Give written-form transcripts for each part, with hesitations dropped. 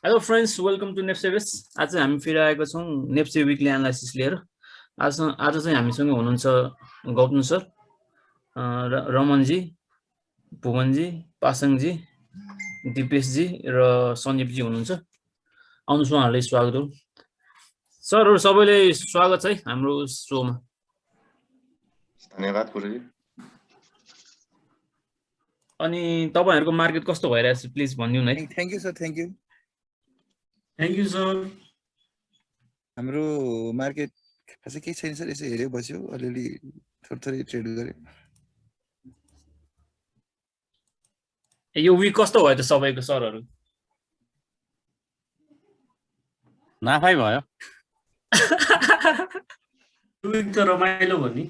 Hello friends, welcome to NEPSE base. आज चाहिँ हामी फेरि आएको छौँ नेप्से विकली एनालाइसिस लिएर। आज चाहिँ हामीसँग हुनुहुन्छ गौतम सर, रमनजी, भुवनजी, पासाङजी, दिपेशजी र सन्दीपजी हुनुहुन्छ। आउनुहोस्, उहाँहरूलाई स्वागत हो। सरहरू सबैले स्वागत छ है हाम्रो सोमा। धन्यवाद गुरुजी। अनि तपाईहरुको मार्केट कस्तो भइरहेछ प्लिज भनिदिनु न है। Thank you sir, thank you. Thank you sir. हाम्रो मार्केट खासै केही छैन सर, यसो हेऱ्यो बस्यो, अलिअलि थोरै ट्रेड गर्यो। यो विक कस्तो भयो त सबैको सरहरू? नाफै भयो। विक त रमाइलो भयो नि।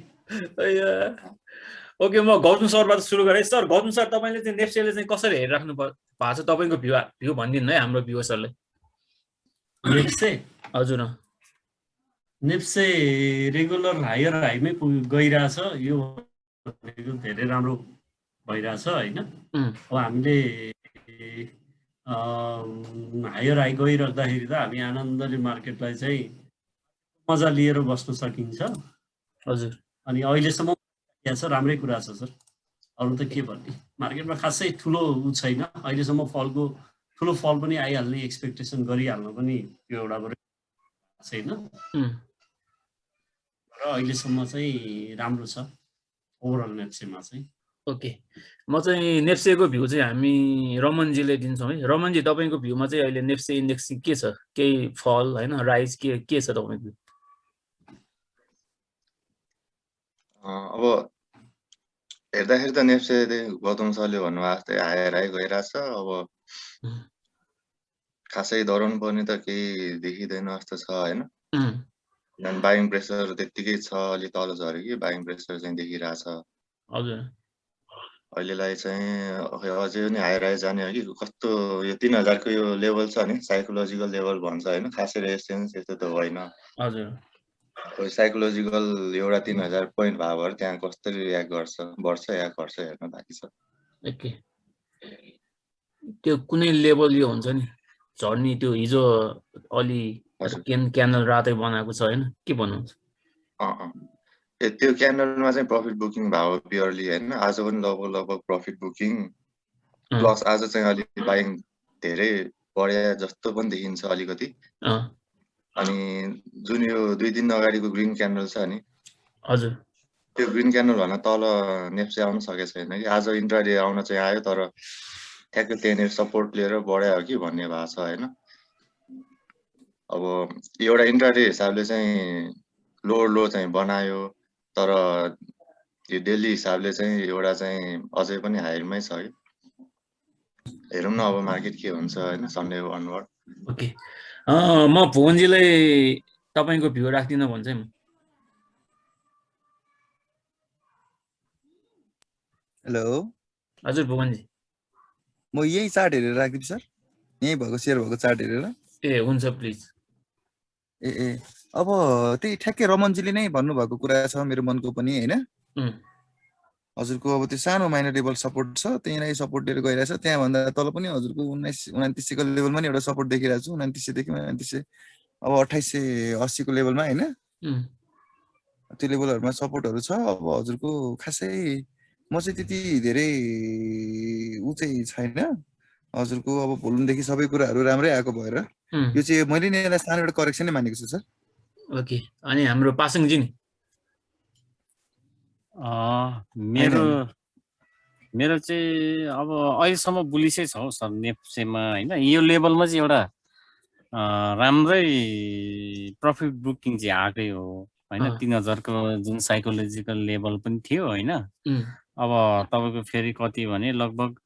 ओके, म गौतम सरबाट सुरु गरेँ। सर, गौतम सर, तपाईले चाहिँ नेप्सेले चाहिँ कसरी हेरिराख्नु भएको छ? तपाईको भ्यू भनिदिनु है हाम्रो भ्युअर्सहरुलाई। नेप्से हजुर, नेप्से रेगुलर हायर हाईमै गइरहेछ। यो धेरै राम्रो भइरहेछ हैन। अब हामीले हायर हाई गइराख्दाखेरि त हामी आनन्दले मार्केटलाई चाहिँ मजा लिएर बस्न सकिन्छ। हजुर। अनि अहिलेसम्म राम्रै कुरा छ सर। अरु त के भन्ने, मार्केटमा खासै ठुलो छैन अहिलेसम्म। फलको ठुलो फल पनि आइहाल्ने एक्सपेक्टेसन गरिहाल्नु पनि त्यो एउटा छैन र अहिलेसम्म चाहिँ राम्रो छ ओभरअल नेप्सेमा चाहिँ। ओके, म चाहिँ नेप्सेको भ्यू चाहिँ हामी रमनजीले दिन्छौँ है। रमनजी, तपाईको भ्यूमा चाहिँ अहिले नेप्से इन्डेक्स के छ? केही फल हैन, राइज के छ तपाईको? अब हेर्दाखेरि त नेप्से गौतम सरले भन्नुभएको जस्तै हायर हाई गइरहेछ। अब खासै डराउनु पर्ने त केही देखिँदैन जस्तो छ हैन। बाइङ प्रेसर त्यतिकै छ, अलि तल झऱ्यो कि बाइङ प्रेसर चाहिँ देखिरहेछ। हजुर। अहिलेलाई चाहिँ अझै पनि हायर हाई जाने हो कि कस्तो? यो 3000 को यो लेभल छ नि, साइकोलोजिकल लेभल भन्छ हैन, खासै रेजिस्टेन्स यस्तो त होइन। हजुर। साइकोलोजिकल एउटा 3000 पोइन्ट भयो भएर त्यहाँ कसरी रियाक्ट गर्छ, बढ्छ या घट्छ हेर्न बाँकी छ। ओके, त्यो कुनै लेभल यो हुन्छ नि झर्नी, त्यो हिजो अलि क्यान्डल रातै बनाएको छ हैन, के भन्नुहुन्छ? त्यो क्यान्डलमा चाहिँ प्रफिट बुकिङ भयो प्योरली हैन। आज पनि लगभग प्रफिट बुकिङ प्लस आज चाहिँ अलि बाइङ धेरै बढ्या जस्तो पनि देखिन्छ अलिकति। अनि जुन यो 2 दिन अगाडिको ग्रीन क्यान्डल छ नि, हजुर, त्यो ग्रीन क्यान्डल भन्दा तल नेप्से आउन सकेको छैन कि। आज इन्ट्राडे आउन चाहिँ आयो, तर ठ्याक्कै त्यहाँनिर सपोर्ट लिएर बढ्या हो कि भन्ने भएको छ हैन। अब एउटा इन्ट्राडे हिसाबले चाहिँ लोवर लो चाहिँ बनायो, तर यो डेली हिसाबले चाहिँ एउटा चाहिँ अझै पनि हायरमै छ है। हेरौँ न अब मार्केट के हुन्छ हैन सन्डे अनवर्ड। ओके, म भुवनजीलाई तपाईको भ्यू राख्दिन भन्छ है। हेलो हजुर भुवनजी, म यही चार्ट हेरेर राख्दिछु सर, यही भएको शेयर भएको चार्ट हेरेर। ए हुन्छ, प्लिज। ए अब त्यही ठ्याक्कै रमनजीले नै भन्नुभएको कुरा छ मेरो मनको पनि हैन। हजुरको अब त्यो सानो माइनर लेभल सपोर्ट छ, त्यहीँलाई सपोर्ट लिएर गइरहेछ। त्यहाँ भन्दा तल पनि हजुरको 1929 को लेभलमा नि एउटा सपोर्ट देखिरहेको छु। 2900 देखि 2900, अब 2880 को लेभलमा हैन, त्यो लेभलहरुमा सपोर्टहरु छ। अब हजुरको खासै म चाहिँ त्यति धेरै उ चाहिँ छैन हजुरको। अब भोलुमदेखि सबै कुराहरु राम्रै आएको भएर यो चाहिँ मैले नि यसलाई सानो एउटा करेक्सन नै मानेको छु सर। ओके, अनि हाम्रो पासङजी नि? मेरो चाहिँ अब अहिलेसम्म बुलिसै छ सर नेप्सेमा हैन। यो लेभलमा चाहिँ एउटा राम्रै प्रफिट बुकिङ चाहिँ आकै हो हैन। 3000 को जुन साइकोलोजिकल लेभल पनि थियो हैन। अब तपाईको फेरि कति भने लगभग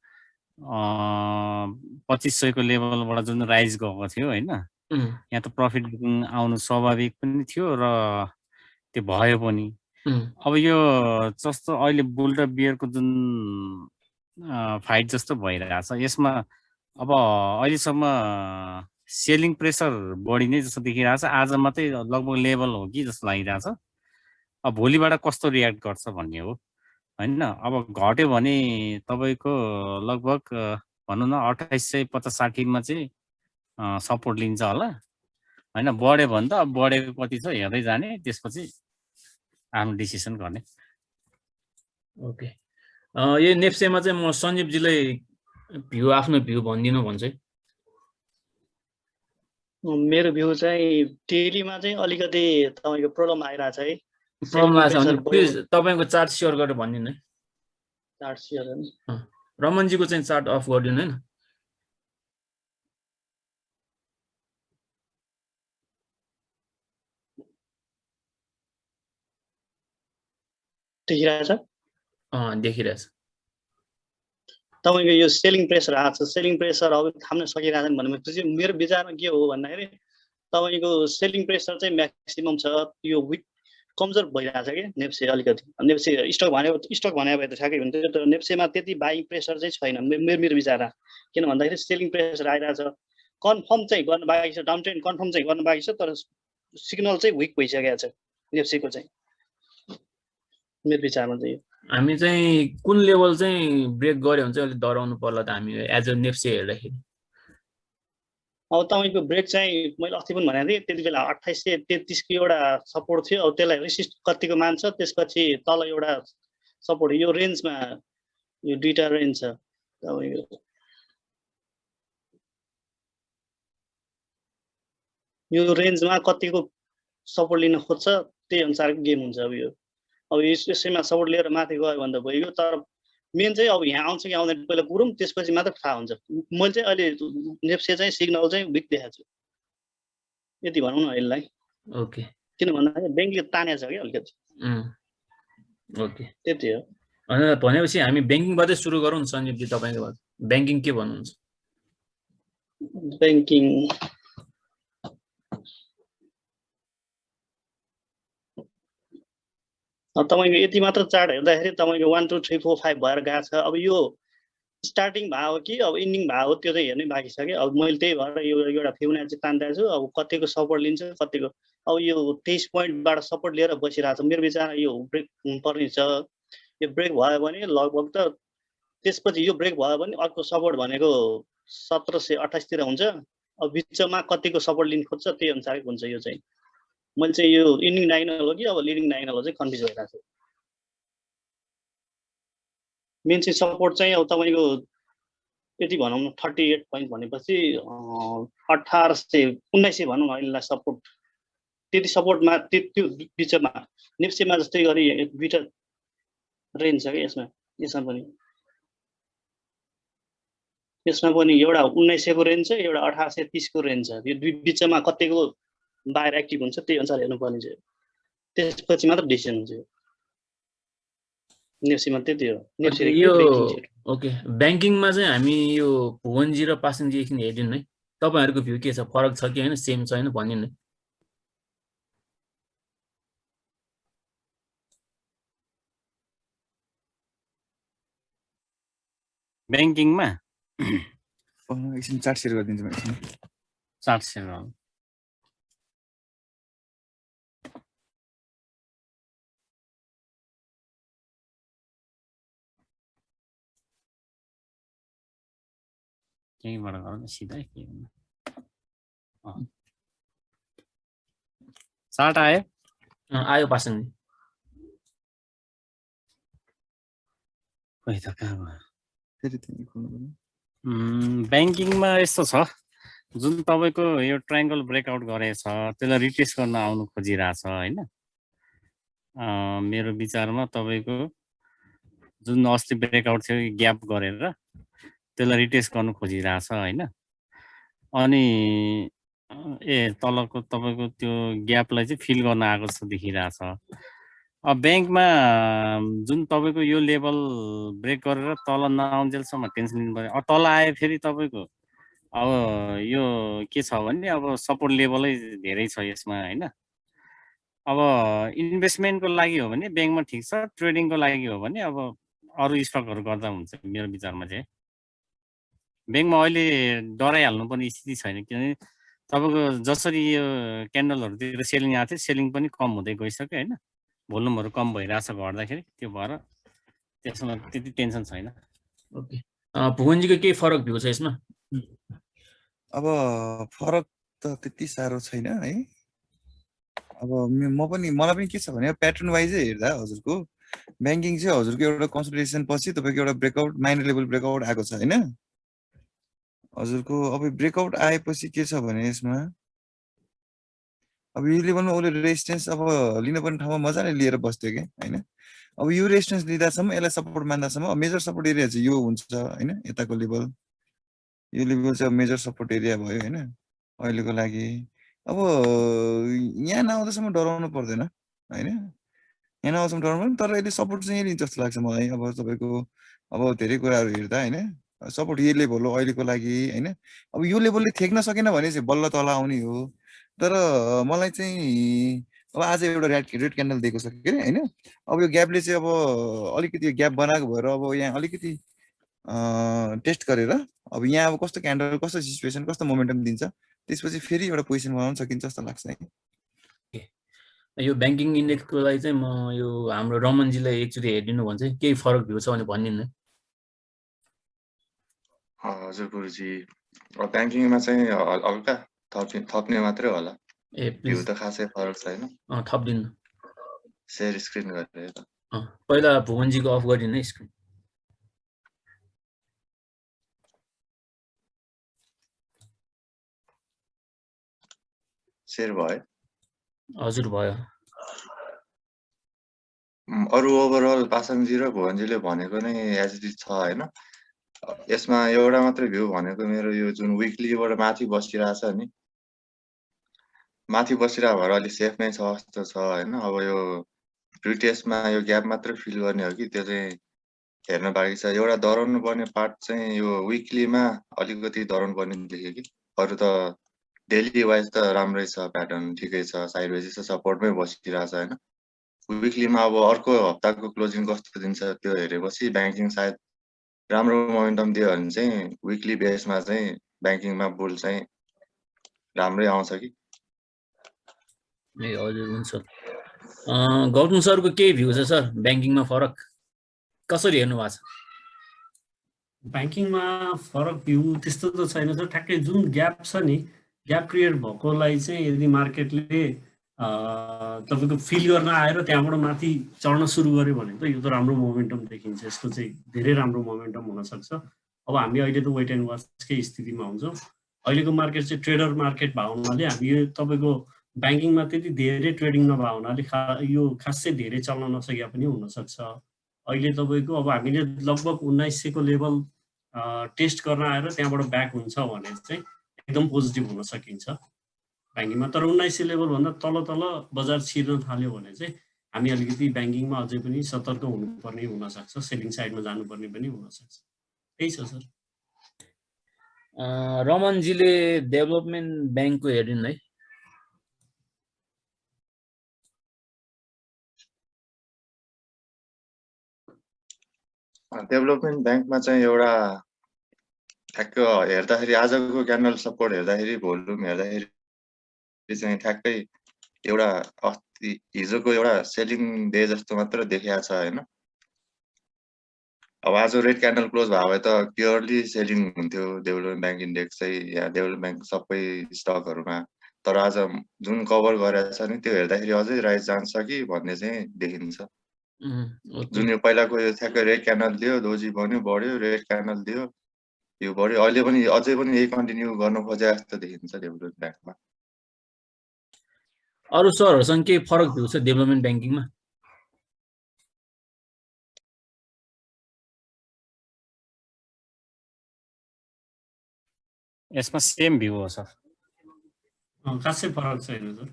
2500 को लेभलबाट जुन राइज गएको थियो हैन, यहाँ त प्रफिट बुकिङ आउनु स्वाभाविक पनि थियो र त्यो भयो पनि। अब यो जस्तो अहिले बुल र बियरको जुन फाइट जस्तो भइरहेछ, यसमा अब अहिलेसम्म सेलिङ प्रेसर बढी नै जस्तो देखिरहेछ। आज मात्रै लगभग लेभल हो कि जस्तो लागिरहेछ। अब भोलिबाट कस्तो रियाक्ट गर्छ भन्ने हो हैन। अब घट्यो भने तपाईको लगभग भनौँ न 2850-60 मा चाहिँ सपोर्ट लिन्छ होला होइन, बढ्यो भने त अब बढेको कति छ हेर्दै जाने, त्यसपछि आफ्नो डिसिसन गर्ने। ओके, यो नेप्सेमा चाहिँ म सञ्जीवजीलाई आफ्नो भ्यू भनिदिनु भन्छु है। मेरो भ्यू चाहिँ डेलीमा चाहिँ अलिकति तपाईँको प्रब्लम आइरहेछ है। प्रब्लम आएछ भने प्लिज तपाईँको चार्ट सेयर गरेर भनिदिनु है। चार्ट सेयर गर्ने रमनजीको चाहिँ चार्ट अफ गरिदिनु हैन। देखिरहेछ? देखिरहेछ। तपाईँको यो सेलिङ प्रेसर आएको छ, सेलिङ प्रेसर अब थाम्न सकिरहेछन् भनेपछि मेरो विचारमा के हो भन्दाखेरि तपाईँको सेलिङ प्रेसर चाहिँ म्याक्सिमम छ, यो विक कमजोर भइरहेछ कि नेप्से अलिकति। नेप्से स्टक भने भए त ठ्याक्कै हुन्थ्यो, तर नेप्सेमा त्यति बाइङ प्रेसर चाहिँ छैन मेरो विचारमा। किन भन्दाखेरि सेलिङ प्रेसर आइरहेछ, कन्फर्म चाहिँ गर्न बाँकी छ, डाउन ट्रेन्ड कन्फर्म चाहिँ गर्न बाँकी छ, तर सिग्नल चाहिँ विक भइसकेको छ नेप्सेको चाहिँ, मेरो विचारमा चाहिँ। हामी चाहिँ कुन लेभल चाहिँ ब्रेक गर्यो भने चाहिँ अलिक डराउनु पर्ला त हामी एज अ नेप्से हेर्दाखेरि? अब तपाईँको ब्रेक चाहिँ मैले अस्ति पनि भनेको थिएँ, त्यति बेला 2833 को एउटा सपोर्ट थियो, अब त्यसलाई रेसिस्ट कतिको मान्छ, त्यसपछि तल एउटा सपोर्ट, यो रेन्जमा यो दुईटा रेन्ज छ तपाईँको, यो रेन्जमा कतिको सपोर्ट लिन खोज्छ त्यही अनुसारको गेम हुन्छ। अब यसैमा सपोर्ट लिएर माथि गयो भने त भइगयो, तर मेन चाहिँ अब यहाँ आउँछ कि आउँदैन पहिला पुरौँ, त्यसपछि मात्र थाहा हुन्छ। मैले चाहिँ अहिले नेप्से चाहिँ सिग्नल चाहिँ विक देखाएको छु, यति भनौँ न यसलाई। ओके, किन भन्दाखेरि ब्याङ्कले तानेको छ क्या अलिकति। ओके, त्यति हो। भनेपछि हामी ब्याङ्किङबाटै सुरु गरौँ न सञ्जीवजी, तपाईँको बाद ब्याङ्किङ के भन्नुहुन्छ? ब्याङ्किङ तपाईँको यति मात्र चार्ट हेर्दाखेरि तपाईँको 1 2 3 4 5 भएर गएको छ। अब यो स्टार्टिङ भयो कि अब इन्डिङ भयो त्यो चाहिँ हेर्नै बाँकी छ कि। अब मैले त्यही भएर यो एउटा फिबोनाची तानिरहेको छु, अब कतिको सपोर्ट लिन्छ कतिको। अब यो 23 पोइन्टबाट सपोर्ट लिएर बसिरहेको छ, मेरो विचारमा यो ब्रेक हुनुपर्ने छ। यो ब्रेक भयो भने लगभग त त्यसपछि यो ब्रेक भयो भने अर्को सपोर्ट भनेको 1728 तिर हुन्छ। अब बिचमा कतिको सपोर्ट लिन खोज्छ त्यही अनुसारकै हुन्छ यो चाहिँ। मैले चाहिँ यो इन्डिङ डायगोनल हो कि अब लिडिङ डायगोनल हो चाहिँ कन्फ्युज भइरहेको छु। मेन चाहिँ सपोर्ट चाहिँ अब तपाईँको यति भनौँ न 38 पोइन्ट भनेपछि 1900 भनौँ न यसलाई सपोर्ट। त्यति सपोर्टमा त्यो बिचमा नेप्सेमा जस्तै गरी दुईटा रेन्ज छ कि यसमा पनि एउटा 1900 को रेन्ज छ, एउटा 1830 को रेन्ज छ। यो दुई बिचमा कतिको बाहिर एक्टिभ हुन्छ त्यही अनुसार हेर्नुपर्ने छ, त्यसपछि मात्र डिसिजन हुन्छ। नेप्सेमा त्यति हो। यो ओके, ब्याङ्किङमा चाहिँ हामी यो भुवनजी र पासङजी एकछिन हेरिदिनु है, तपाईँहरूको भ्यू के छ, फरक छ कि होइन, सेम छ होइन भनिदिनु है। ब्याङ्किङमा एकछिन चार्ट सेयर गरिदिन्छु म। चार्ट सेयर गर्नु यहीँबाट गर्नु सिधै के चार्ट आयो? आयो पासङजी। खोइ त कहाँ भयो? फेरि ब्याङ्किङमा यस्तो छ, जुन तपाईँको यो ट्रायङ्गल ब्रेकआउट गरेको छ त्यसलाई रिटेस्ट गर्न आउनु खोजिरहेछ होइन। मेरो विचारमा तपाईँको जुन अस्ति ब्रेकआउट थियो ग्याप गरेर त्यसलाई रिटेस्ट गर्नु खोजिरहेछ होइन। अनि तलको तपाईँको त्यो ग्यापलाई चाहिँ फिल गर्न आएको जस्तो देखिरहेछ। अब ब्याङ्कमा जुन तपाईँको यो लेभल ब्रेक गरेर तल नआउन्जेलसम्म टेन्सन लिनु पर्यो। अब तल आयो फेरि तपाईँको अब यो के छ भने अब सपोर्ट लेभलै धेरै छ यसमा होइन। अब इन्भेस्टमेन्टको लागि हो भने ब्याङ्कमा ठिक छ, ट्रेडिङको लागि हो भने अब अरू स्टकहरू गर्दा हुन्छ मेरो विचारमा चाहिँ। ब्याङ्कमा अहिले डराइहाल्नुपर्ने स्थिति छैन, किनभने तपाईँको जसरी यो क्यान्डलहरूतिर सेलिङ आएको थियो सेलिङ पनि कम हुँदै गइसक्यो होइन। भोल्युमहरू कम भइरहेछ घट्दाखेरि, त्यो भएर त्यसमा त्यति टेन्सन छैन। ओके, भुवनजीको केही फरक भ्यू छ यसमा? अब फरक त त्यति साह्रो छैन है। अब मलाई पनि के छ भने प्याटर्न वाइजै हेर्दा हजुरको ब्याङ्किङ चाहिँ हजुरको एउटा कन्सल्टेसन पछि तपाईँको एउटा ब्रेकआउट माइनर लेभल ब्रेकआउट आएको छ होइन। हजुरको अब ब्रेकआउट आएपछि के छ भने यसमा अब यो लेभलमा उसले रेजिस्टेन्स अब लिनुपर्ने ठाउँमा मजाले लिएर बस्थ्यो कि होइन। अब यो रेजिस्टेन्स लिँदासम्म यसलाई सपोर्ट मान्दासम्म मेजर सपोर्ट एरिया चाहिँ यो हुन्छ होइन। यताको लेभल यो लेभल चाहिँ मेजर सपोर्ट एरिया भयो होइन अहिलेको लागि। अब यहाँ नआउँदासम्म डराउनु पर्दैन होइन। यहाँ नआउँदासम्म डराउनु तर यसले सपोर्ट चाहिँ यही जस्तो लाग्छ मलाई। अब तपाईँको अब धेरै कुराहरू हेर्दा होइन सपोर्ट यही लेभल हो अहिलेको लागि होइन। अब यो लेभलले थेक्न सकेन भने चाहिँ बल्ल तल आउने हो। तर मलाई चाहिँ अब आज एउटा रेड क्यान्डल दिएको छ के अरे होइन। अब यो ग्यापले चाहिँ अब अलिकति ग्याप बनाएको भएर अब यहाँ अलिकति टेस्ट गरेर अब यहाँ अब कस्तो क्यान्डल कस्तो सिचुएसन कस्तो मोमेन्टम दिन्छ त्यसपछि फेरि एउटा पोजिसन बनाउन सकिन्छ जस्तो लाग्छ है। यो ब्याङ्किङ इन्डेक्सको लागि चाहिँ म यो हाम्रो रमनजीलाई एकचोटि हेरिदिनु भने चाहिँ केही फरक भ्यू छ भने भनिदिनु। हजुर गुरुजी ब्याङ्किङमा चाहिँ हल्का थप्ने मात्रै होला। भ्यू त खासै फरक छैन। थप्दिनु सेयर स्क्रिन गरेर पहिला भुवनजीको अफ गरिदिनु स्क्रिन। सेयर भयो? हजुर भयो। अरू ओभरअल पासाङजी र भुवनजीले भनेको नै एज इट इज छ होइन। यसमा एउटा मात्रै भ्यू भनेको मेरो यो जुन विकलीबाट माथि बसिरहेछ नि माथि बसिरहेको भएर अलिक सेफ नै छ जस्तो छ होइन। अब यो प्रिटेस्टमा यो ग्याप मात्र फिल गर्ने हो कि त्यो चाहिँ हेर्न बाँकी छ। एउटा डराउनु पर्ने पार्ट चाहिँ यो विकलीमा अलिकति डराउनु पर्ने देखेँ कि अरू त डेली वाइज त राम्रै छ प्याटर्न ठिकै छ साइड वाइज चाहिँ सपोर्टमै बसिरहेछ होइन। विकलीमा अब अर्को हप्ताको क्लोजिङ कस्तो दिन्छ त्यो हेरेपछि ब्याङ्किङ सायद राम्रो मोमेन्टम दियो भने चाहिँ विकली बेसमा चाहिँ ब्याङ्किङमा बुल चाहिँ राम्रै आउँछ कि। ए हजुर हुन्छ। गौतम सरको केही भ्यू छ सर ब्याङ्किङमा फरक कसरी हेर्नु भएको छ? ब्याङ्किङमा फरक भ्यू त्यस्तो त छैन सर। ठ्याक्कै जुन ग्याप छ नि ग्याप क्रिएट भएकोलाई चाहिँ यदि मार्केटले तपाईँको फिल गर्न आएर त्यहाँबाट माथि चढ्न सुरु गर्यो भने त यो त राम्रो मोमेन्टम देखिन्छ। यसको चाहिँ धेरै राम्रो मोमेन्टम हुनसक्छ। अब हामी अहिले त वेट एन्ड वाचकै स्थितिमा हुन्छौँ। अहिलेको मार्केट चाहिँ ट्रेडर मार्केट भएको हुनाले हामी यो तपाईँको ब्याङ्किङमा त्यति धेरै ट्रेडिङ नभएको हुनाले यो खासै धेरै चल्न नसके पनि हुनसक्छ। अहिले तपाईँको अब हामीले लगभग 1900को लेभल टेस्ट गर्न आएर त्यहाँबाट ब्याक हुन्छ भने चाहिँ एकदम पोजिटिभ हुन सकिन्छ ब्याङ्किङमा। तर 1900 लेभलभन्दा तल तल बजार छिर्न थाल्यो भने चाहिँ हामी अलिकति ब्याङ्किङमा अझै पनि सतर्क हुनुपर्ने हुनसक्छ। सेलिङ साइडमा जानुपर्ने पनि हुनसक्छ। त्यही छ सर। रमनजीले डेभलपमेन्ट ब्याङ्कको हेरिदिनु है। डेभलपमेन्ट ब्याङ्कमा चाहिँ एउटा ठ्याक्क हेर्दाखेरि आजको क्यान्डल सपोर्ट हेर्दाखेरि भोल्युम हेर्दाखेरि चाहिँ ठ्याक्कै एउटा अस्ति हिजोको एउटा सेलिङ डे जस्तो मात्र देखिएको छ होइन। अब आज रेड क्यान्डल क्लोज भयो भए त प्योरली सेलिङ हुन्थ्यो डेभलपमेन्ट ब्याङ्क इन्डेक्स चाहिँ या डेभलपमेन्ट ब्याङ्क सबै स्टकहरूमा। तर आज जुन कभर गरेको छ नि त्यो हेर्दाखेरि अझै राइज जान्छ कि भन्ने चाहिँ देखिन्छ। जुन यो पहिलाको यो ठ्याक्कै रेड क्यान्डल दियो दोजी बन्यो बढ्यो रेड क्यान्डल दियो यो बढ्यो अहिले पनि अझै पनि यही कन्टिन्यू गर्न खोजे जस्तो देखिन्छ डेभलपमेन्ट ब्याङ्कमा। अरू सरहरूसँग केही फरक भ्यू छ डेभलपमेन्ट ब्याङ्किङमा? यसमा सेम भ्यू हो सर। खासै फरक छैन सर।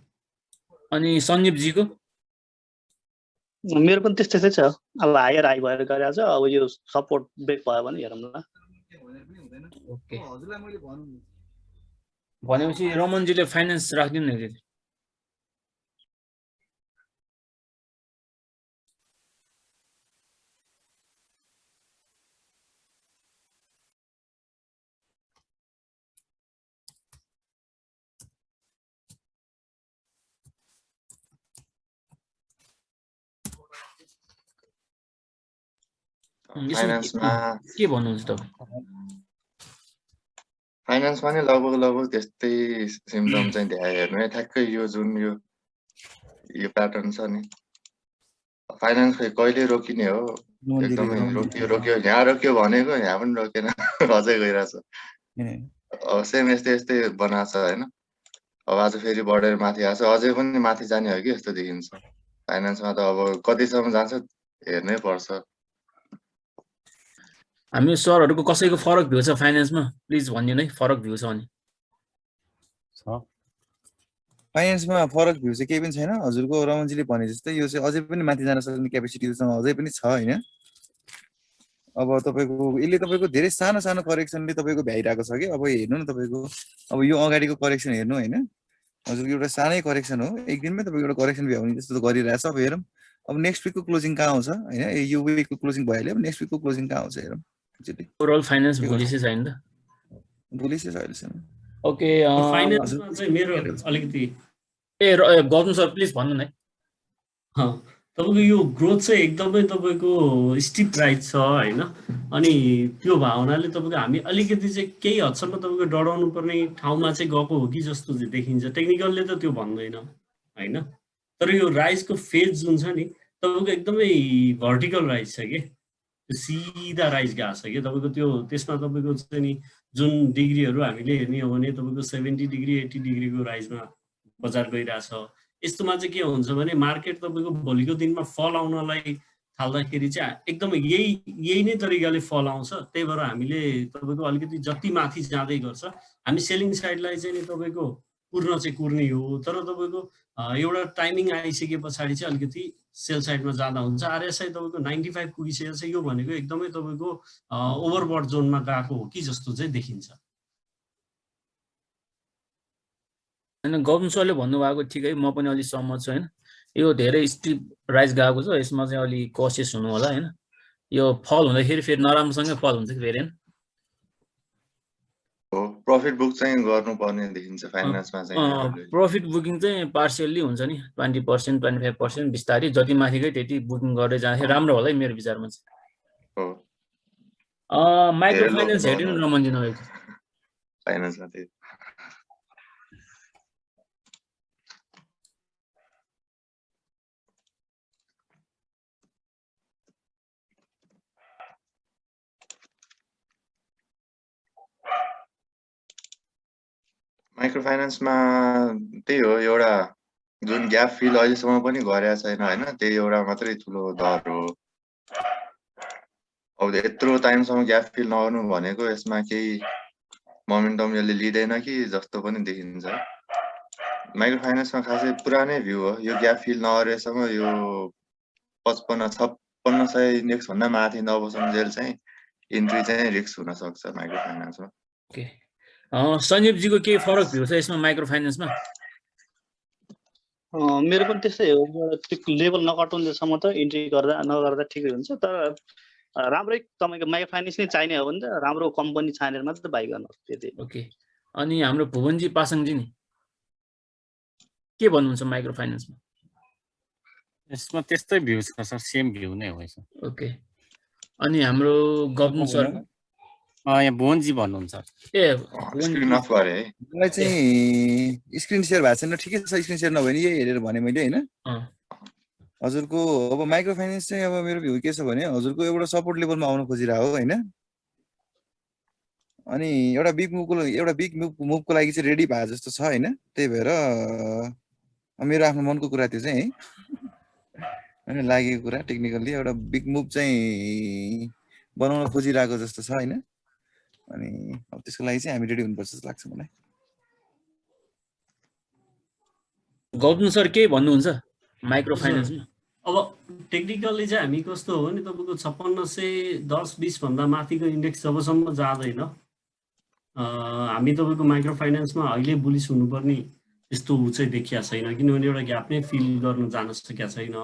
अनि सञ्जीवजीको? मेरो पनि त्यस्तै छ। अब हायर हाई भएर गएको छ। अब यो सपोर्ट ब्रेक भयो भने हेरौँला। ओके भनेपछि रमनजीले फाइनेन्स राखिदिनु नि। फाइनेन्समा के भन्नुहुन्छ तपाईँ? फाइनेन्समा नै लगभग त्यस्तै सिम्पटम चाहिँ देखायो हेर्नु है ठ्याक्कै यो जुन यो प्याटर्न छ नि फाइनेन्स कहिले रोकिने हो एकदमै रोकियो यहाँ रोकियो भनेको यहाँ पनि रोकेन अझै गइरहेछ अब सेम यस्तै बनाएको छ होइन अब आज फेरि बढेर माथि आएको छ अझै पनि माथि जाने हो कि यस्तो देखिन्छ फाइनेन्समा त अब कतिसम्म जान्छ हेर्नै पर्छ हामी सरहरूको कसैको फरक भ्यू छ फाइनेन्समा प्लिज भनिदिनु है फरक भ्यू छ भने फाइनेन्समा फरक भ्यू चाहिँ केही पनि छैन हजुरको रमनजीले भने जस्तै यो चाहिँ अझै पनि माथि जान सक्ने क्यापेसिटीसँग अझै पनि छ होइन अब तपाईँको यसले तपाईँको धेरै सानो सानो करेक्सनले तपाईँको भ्याइरहेको छ कि अब हेर्नु न तपाईँको अब यो अगाडिको करेक्सन हेर्नु होइन हजुरको एउटा सानै करेक्सन हो एक दिनमै तपाईँको एउटा करेक्सन भ्याउने जस्तो त गरिरहेछ अब हेरौँ अब नेक्स्ट विकको क्लोजिङ कहाँ आउँछ होइन यो विकको क्लोजिङ भइहाल्यो अब नेक्स्ट विकको क्लोजिङ कहाँ आउँछ हेरौँ ओभरअल फाइनेन्स बुलिसै छैन त बुलिसै छ अहिलेसम्म ओके फाइनेन्समा चाहिँ मेरो अलिकति गर्नु सर प्लिज भन्नु न तपाईँको यो ग्रोथ चाहिँ एकदमै तपाईँको स्टिप राइज छ होइन अनि त्यो भावनाले तपाईँको हामी अलिकति चाहिँ केही हदसम्म तपाईँको डराउनु पर्ने ठाउँमा चाहिँ गएको हो कि जस्तो चाहिँ देखिन्छ टेक्निकलले त त्यो भन्दैन होइन तर यो राइजको फेज जुन छ नि तपाईँको एकदमै भर्टिकल राइज छ कि सिधा राइज गएको छ कि तपाईँको त्यो त्यसमा तपाईँको चाहिँ नि जुन डिग्रीहरू हामीले हेर्ने हो भने तपाईँको 70 डिग्री 80 डिग्रीको राइजमा बजार गइरहेछ यस्तोमा चाहिँ के हुन्छ भने मार्केट तपाईँको भोलिको दिनमा फल आउनलाई थाल्दाखेरि चाहिँ एकदमै यही नै तरिकाले फल आउँछ त्यही भएर हामीले तपाईँको अलिकति जति माथि जाँदै गर्छ हामी सेलिङ साइडलाई चाहिँ नि तपाईँको कुर्ने हो तर तपाईँको एउटा टाइमिङ आइसके पछाडि चाहिँ अलिकति सेल साइडमा जाँदा हुन्छ आरएसआई तपाईँको 95 पुगिसकेको छ यो भनेको एकदमै तपाईँको ओभरबट जोनमा गएको हो कि जस्तो चाहिँ देखिन्छ होइन गौतम सरले भन्नुभएको ठिकै म पनि अलिक सहमत छु होइन यो धेरै स्टिप राइज गएको छ यसमा चाहिँ अलि कसियस हुनु होला होइन यो फल हुँदाखेरि फेरि नराम्रोसँगै फल हुन्छ कि फेरि प्रफिट बुक चाहिँ गर्नुपर्ने देखिन्छ फाइनेन्समा चाहिँ प्रफिट बुकिङ चाहिँ पार्सियल्ली हुन्छ नि 20% 25% बिस्तारै जति माथि गयो त्यति बुकिङ गर्दै जाँदाखेरि राम्रो होला है मेरो विचारमा चाहिँ माइक्रो फाइनेन्स हेर्नु रमनजी नभएको फाइनेन्समा त्यही माइक्रो फाइनेन्समा त्यही हो एउटा जुन ग्याप फिल अहिलेसम्म पनि गरेको छैन होइन त्यही एउटा मात्रै ठुलो दर हो अब यत्रो टाइमसम्म ग्याप फिल नगर्नु भनेको यसमा केही मोमेन्टम यसले लिँदैन कि जस्तो पनि देखिन्छ माइक्रो फाइनेन्समा खासै पुरानै भ्यू हो यो ग्याप फिल नगरेसम्म यो 55-5600 इन्डेक्स भन्दा माथि नबसुन्जेल चाहिँ इन्ट्री चाहिँ रिस्क हुन सक्छ माइक्रो फाइनेन्समा ओके सञ्जीवजीको केही फरक भ्यू छ यसमा माइक्रो फाइनेन्समा मेरो पनि त्यस्तै हो त्यो लेभल नकटाउन्जेलसम्म त इन्ट्री नगर्दा ठिकै हुन्छ तर राम्रै तपाईँको माइक्रो फाइनेन्स नै चाहिने हो भने त राम्रो कम्पनी छानेर मात्र बाइ गर्नुहोस् त्यति ओके अनि हाम्रो भुवनजी पासाङजी नि के भन्नुहुन्छ माइक्रो फाइनेन्समा यसमा त्यस्तै भ्यू छ सर सेम भ्यू नै हो यसमा ओके अनि हाम्रो गौतम सर यहाँ भुवनजी भन्नुहुन्छ मलाई चाहिँ स्क्रिन सेयर भएको छैन ठिकै छ स्क्रिन सेयर नभए नि यही हेरेर भने मैले होइन हजुरको अब माइक्रो फाइनेन्स चाहिँ अब मेरो भ्यू के छ भने हजुरको एउटा सपोर्ट लेभलमा आउन खोजिरहेको हो होइन अनि एउटा बिग मुभको लागि चाहिँ रेडी भए जस्तो छ होइन त्यही भएर मेरो आफ्नो मनको कुरा त्यो चाहिँ है होइन लागेको कुरा टेक्निकल्ली एउटा बिग मुभ चाहिँ बनाउन खोजिरहेको जस्तो छ होइन अनि अब त्यसको लागि चाहिँ हामी रेडी हुनुपर्छ जस्तो लाग्छ मलाई गौतम सर के भन्नुहुन्छ माइक्रो फाइनेन्समा अब टेक्निकल्ली चाहिँ हामी कस्तो हो नि तपाईँको 5610-20 भन्दा माथिको इन्डेक्स जबसम्म जाँदैन हामी तपाईँको माइक्रो फाइनेन्समा अहिले बुलिस हुनुपर्ने यस्तो चाहिँ देखिया छैन किनभने एउटा ग्याप नै फिल गर्न जान सकेका छैन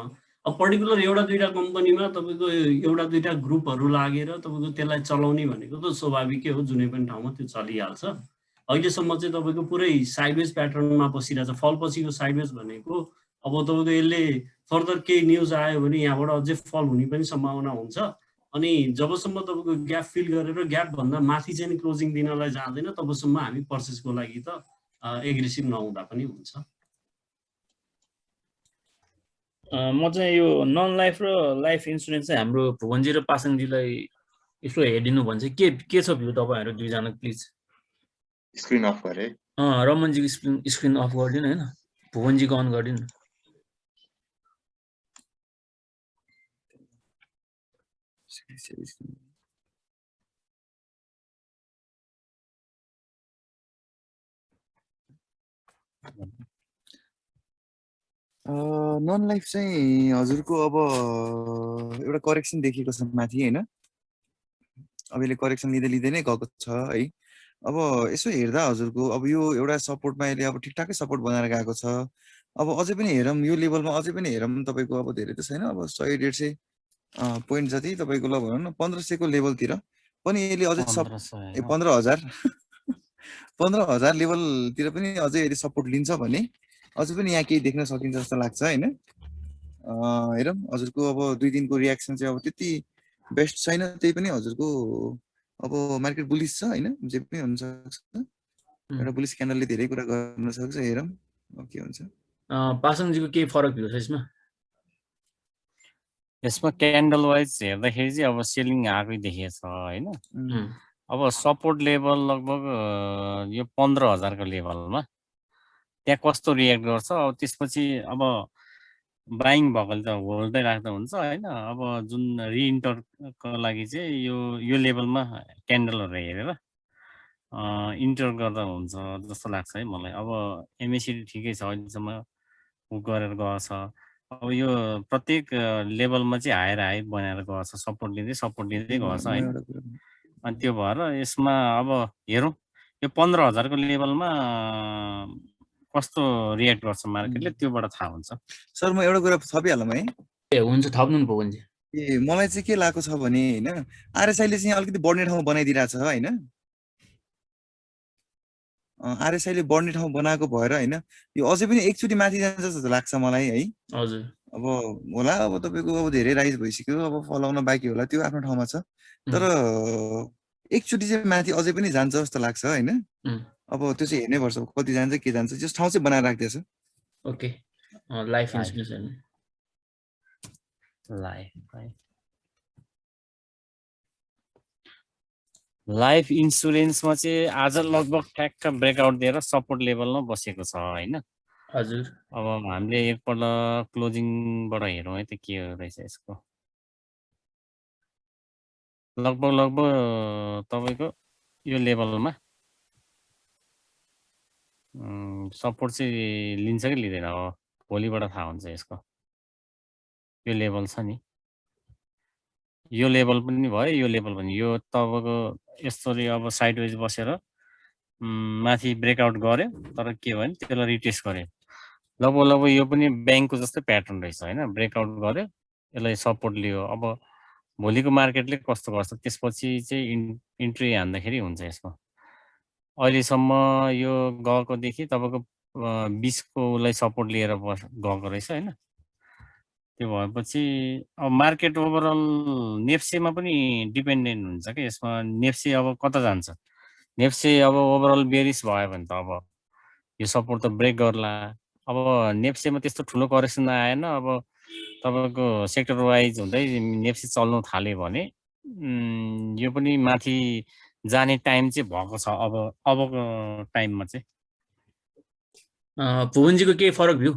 अब पर्टिकुलर एउटा दुईटा कम्पनीमा तपाईँको एउटा दुईटा ग्रुपहरू लागेर तपाईँको त्यसलाई चलाउने भनेको त स्वाभाविकै हो जुनै पनि ठाउँमा त्यो चलिहाल्छ अहिलेसम्म चाहिँ तपाईँको पुरै साइडवेज प्याटर्नमा बसिरहेछ फल पछिको साइडवेज भनेको अब तपाईँको यसले फर्दर केही न्युज आयो भने यहाँबाट अझै फल हुने पनि सम्भावना हुन्छ अनि जबसम्म तपाईँको ग्याप फिल गरेर ग्याप भन्दा माथि चाहिँ क्लोजिङ दिनलाई जाँदैन तबसम्म हामी पर्चेसको लागि त एग्रेसिभ नहुँदा पनि हुन्छ। म चाहिँ यो नन लाइफ र लाइफ इन्सुरेन्स चाहिँ हाम्रो भुवनजी र पासाङजीलाई यसो हेरिदिनु भन्छ के छ भ्यू तपाईँहरू दुईजना प्लिज। स्क्रिन अफ गरे। रमनजीको स्क्रिन अफ गरिदिनु होइन, भुवनजीको अन गरिदिनु। नन लाइफ चाहिँ हजुरको अब एउटा करेक्सन देखिएको छ माथि होइन, अब यसले करेक्सन लिँदै नै गएको छ है। अब यसो हेर्दा हजुरको अब यो एउटा सपोर्टमा यसले अब ठिकठाकै सपोर्ट बनाएर गएको छ। अब अझै पनि हेरौँ यो लेभलमा अझै पनि हेरौँ तपाईँको अब धेरै त छैन, अब 100-150 पोइन्ट जति तपाईँको ल भनौँ न 1500को लेभलतिर पनि यसले अझै 15,000 15,000 लेभलतिर पनि अझै यसले सपोर्ट लिन्छ भने अझै पनि यहाँ केही देख्न सकिन्छ जस्तो लाग्छ होइन। हेरौँ हजुरको अब 2 दिनको रियाक्सन चाहिँ अब त्यति बेस्ट छैन, त्यही पनि हजुरको अब मार्केट बुलिस छ होइन, जे पनि हुन सक्छ, एउटा बुलिस क्यान्डलले धेरै कुरा गर्न सक्छ। हेरौँ अब के हुन्छ। पासाङजीको केही फरक भयो यसमा? यसमा क्यान्डल वाइज हेर्दाखेरि चाहिँ अब सेलिङ आएकै देखिएको छ होइन। अब सपोर्ट लेभल लगभग यो 15,000 को लेभलमा त्यहाँ कस्तो रिएक्ट गर्छ, अब त्यसपछि अब बाइङ भएकोले त होल्डै राख्दा हुन्छ होइन। अब जुन रिइन्टरको लागि चाहिँ यो लेभलमा क्यान्डलहरू हेरेर इन्टर गर्दा हुन्छ जस्तो लाग्छ है मलाई। अब एमएसिडी ठिकै छ अहिलेसम्म बुक गरेर गएको छ। अब यो प्रत्येक लेभलमा चाहिँ हाई बनाएर गएको छ, सपोर्ट लिँदै गएको छ होइन। अनि त्यो भएर यसमा अब हेरौँ यो 15,000 को लेभलमा कस्तो रिएक्ट गर्छ मार्केटले, त्योबाट थाहा हुन्छ। सर म एउटा कुरा थपिहालौँ है? ए हुन्छ, थप्नु नि भुवनजी। मलाई चाहिँ के लागेको छ भने होइन, आरएसआईले चाहिँ अलिकति बढ्ने ठाउँ बनाइदिरहेको छ होइन। आरएसआईले बढ्ने ठाउँ बनाएको भएर होइन यो अझै पनि एकचोटि माथि जान्छ जस्तो लाग्छ मलाई है। हजुर अब होला अब तपाईँको अब धेरै राइज भइसक्यो, अब फलाउन बाँकी होला, त्यो आफ्नो ठाउँमा छ। तर एकचोटि चाहिँ माथि अझै पनि जान्छ जस्तो लाग्छ होइन। अब त्यो चाहिँ हेर्नै पर्छ कति जान्छ के जान्छ, जस ठाउँ चाहिँ बनाएर राख्दैछ। ओके, लाइफ इन्सुरेन्स हेर्नु। लाइफ इन्सुरेन्समा चाहिँ आज लगभग ठ्याक्क ब्रेकआउट दिएर सपोर्ट लेभलमा बसेको छ होइन। हजुर अब हामीले एकपल्ट क्लोजिङबाट हेरौँ है त के रहेछ यसको। लगभग तपाईँको यो लेभलमा सपोर्ट चाहिँ लिन्छ कि लिँदैन अब भोलिबाट थाहा हुन्छ यसको। यो लेभल छ नि, यो लेभल पनि भयो, यो लेभल पनि, यो तपाईँको यसरी अब साइडवेज बसेर माथि ब्रेकआउट गर्यो, तर के भयो भने त्यसलाई रिटेस्ट गर्यो। लगभग यो पनि ब्याङ्कको जस्तै प्याटर्न रहेछ होइन। ब्रेकआउट गर्यो, यसलाई सपोर्ट लियो। अब भोलिको मार्केटले कस्तो गर्छ त्यसपछि चाहिँ इन्ट्री हान्दाखेरि हुन्छ यसमा। अहिलेसम्म यो गएकोदेखि तपाईँको 20 को उसलाई सपोर्ट लिएर गएको रहेछ होइन। त्यो भएपछि अब मार्केट ओभरअल नेप्सेमा पनि डिपेन्डेन्ट हुन्छ कि यसमा। नेप्से अब कता जान्छ, नेप्से अब ओभरअल बेरिस भयो भने त अब यो सपोर्ट त ब्रेक गर्ला। अब नेप्सेमा त्यस्तो ठुलो करेक्सन आएन, अब तपाईँको सेक्टर वाइज हुँदै नेप्से चल्नु थाल्यो भने यो पनि माथि जाने टाइम चाहिँ भएको छ अबको टाइममा चाहिँ। भुवनजीको केही फरक भ्यू?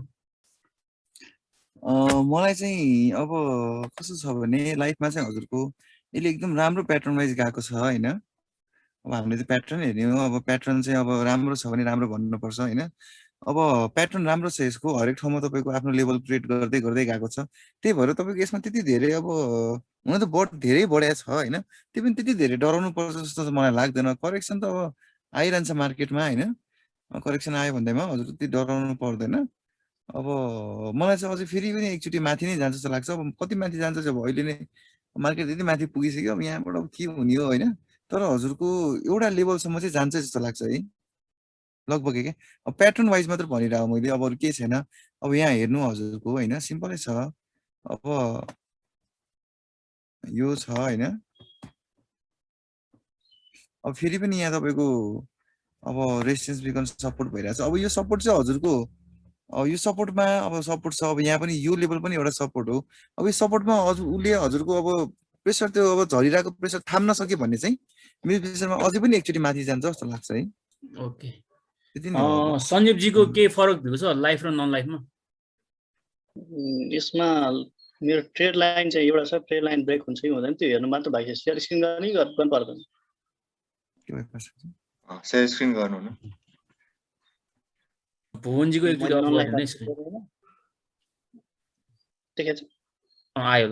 मलाई चाहिँ अब कस्तो छ भने लाइफमा चाहिँ हजुरको यसले एकदम राम्रो प्याटर्न वाइज गएको छ होइन। अब हामीले त प्याटर्न हेर्ने हो, अब प्याटर्न चाहिँ अब राम्रो छ भने राम्रो भन्नुपर्छ होइन। अब प्याटर्न राम्रो छ यसको, हरेक ठाउँमा तपाईँको आफ्नो लेभल क्रिएट गर्दै गएको छ। त्यही भएर तपाईँको यसमा त्यति धेरै अब हुन त धेरै बढिया छ होइन, त्यो पनि त्यति धेरै डराउनु पर्छ जस्तो चाहिँ मलाई लाग्दैन। करेक्सन त अब आइरहन्छ मार्केटमा होइन, करेक्सन आयो भन्दैमा हजुर त्यति डराउनु पर्दैन। अब मलाई चाहिँ अझै फेरि पनि एकचोटि माथि नै जान्छ जस्तो लाग्छ। अब कति माथि जान्छ चाहिँ अब अहिले नै मार्केट त्यति माथि पुगिसक्यो, अब यहाँबाट के हुने हो होइन। तर हजुरको एउटा लेभलसम्म चाहिँ जान्छ जस्तो लाग्छ है लगभग क्या। अब प्याटर्न वाइज मात्र भनिरहेको मैले, अब अरू केही छैन। अब यहाँ हेर्नु हजुरको होइन सिम्पलै छ। अब यो छ हैन। अब फेरि पनि यहाँ तपाईको अब रेजिस्टेन्स बिकन सपोर्ट भइरहेछ। अब यो सपोर्ट चाहिँ हजुरको यो सपोर्टमा अब सपोर्ट छ। अब यहाँ पनि यो लेभल पनि एउटा सपोर्ट हो। अब यो सपोर्टमा उसले हजुरको अब प्रेसर त्यो अब झरिरहेको प्रेसर थाम्न सक्यो भने चाहिँ मेरो प्रेसरमा अझै पनि एकचोटि माथि जान्छ जस्तो लाग्छ है। ओके। त्यति नै हो। सञ्जीव जीको के फरक भएको छ लाइफ र नन लाइफमा? यसमा मेरो ट्रेड लाइन चाहिँ एउटा छ, ट्रेड लाइन ब्रेक हुन्छ कि हुँदैन त्यो हेर्नु मात्र बाँकी छ। सेयर स्क्रिन गर्ने गर्नु पर्दैन। के भएको छ? सेयर स्क्रिन गर्नु न। भुवनजीको एकचोटि अफ गरिदिनु है स्क्रिन। देखेछ? आयो।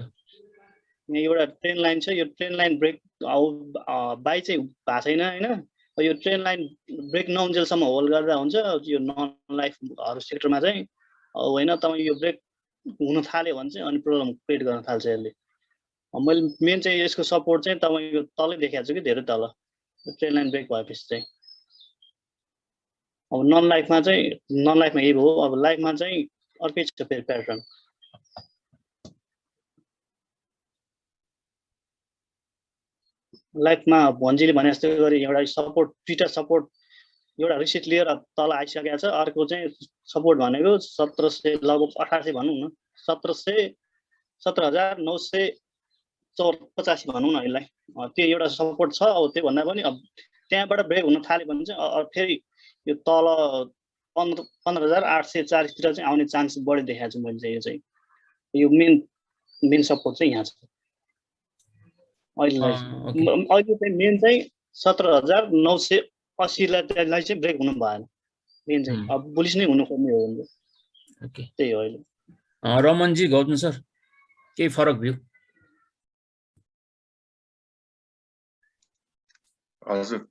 यहाँ एउटा ट्रेन लाइन छ, यो ट्रेन लाइन ब्रेक बाई चाहिँ भएको छैन हैन। यो ट्रेन लाइन ब्रेक नहुन्जेलसम्म होल्ड गर्दा हुन्छ। यो नन लाइफहरु सेक्टरमा चाहिँ होइन तपाईँ यो ब्रेक हुन थाल्यो भने चाहिँ अनि प्रब्लम क्रिएट गर्न थाल्छ यसले। मैले मेन चाहिँ यसको सपोर्ट चाहिँ तपाईँको तलै देखाएको छु कि धेरै तल ट्रेन लाइन ब्रेक भएपछि चाहिँ। अब नन लाइफमा यही भयो। अब लाइफमा चाहिँ अर्कै छ फेरि प्याटर्न। लाइफमा भन्जीले भने जस्तो गरी एउटा सपोर्ट ट्विटर सपोर्ट एउटा रिसिट लिएर तल आइसकेको छ। अर्को चाहिँ सपोर्ट भनेको 1700 लगभग 1800 भनौँ न, 17,985 भनौँ न यसलाई। त्यो एउटा सपोर्ट छ। अब त्यो भन्दा पनि अब त्यहाँबाट ब्रेक हुन थाल्यो भने चाहिँ फेरि यो तल 15,840 तिर चाहिँ आउने चान्स बढी देखाएको छु मैले चाहिँ। यो चाहिँ यो मेन सपोर्ट चाहिँ यहाँ छ अहिले चाहिँ। मेन चाहिँ 17,980 लाई चाहिँ ब्रेक हुनु भएन मेन चाहिँ। अब बुलिस नै हुनुपर्ने हो भने ओके त्यही हो अहिले। रमनजी, गौतम सर केही फरक भयो? हजुर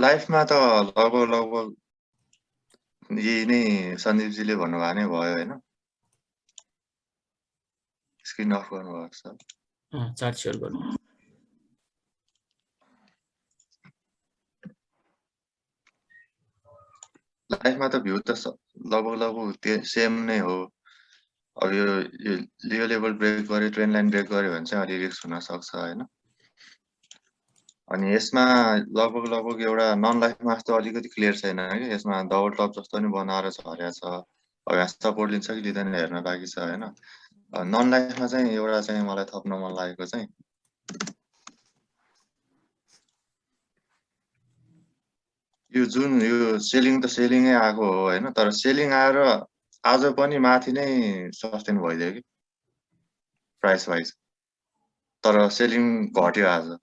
लाइफमा त लगभग यही नै सन्दीपजीले भन्नुभएको नै भयो हैन। स्क्रिन अफ गर्नुभएको छ। चार्ट सेयर गर्नु। लाइफमा त भ्यू त लगभग त्यो सेम नै हो। अब यो लेभल ब्रेक गर्यो, ट्रेन लाइन ब्रेक गर्यो भने चाहिँ अलि रिस्क हुन सक्छ हैन। अनि यसमा लगभग एउटा नन लाइफमा जस्तो अलिकति क्लियर छैन है। यसमा डबल टप जस्तो नि बनाएर झरेको छ। अब यहाँ सपोर्ट लिन्छ कि लिँदैन हेर्न बाँकी छ हैन। नन लाइफमा चाहिँ एउटा चाहिँ मलाई थप्न मन लागेको चाहिँ यो जुन यो सेलिङ त सेलिङै आएको हो हैन। तर सेलिङ आएर आज पनि माथि नै सस्टेन भइदियो कि प्राइस वाइज। तर सेलिङ घट्यो आज।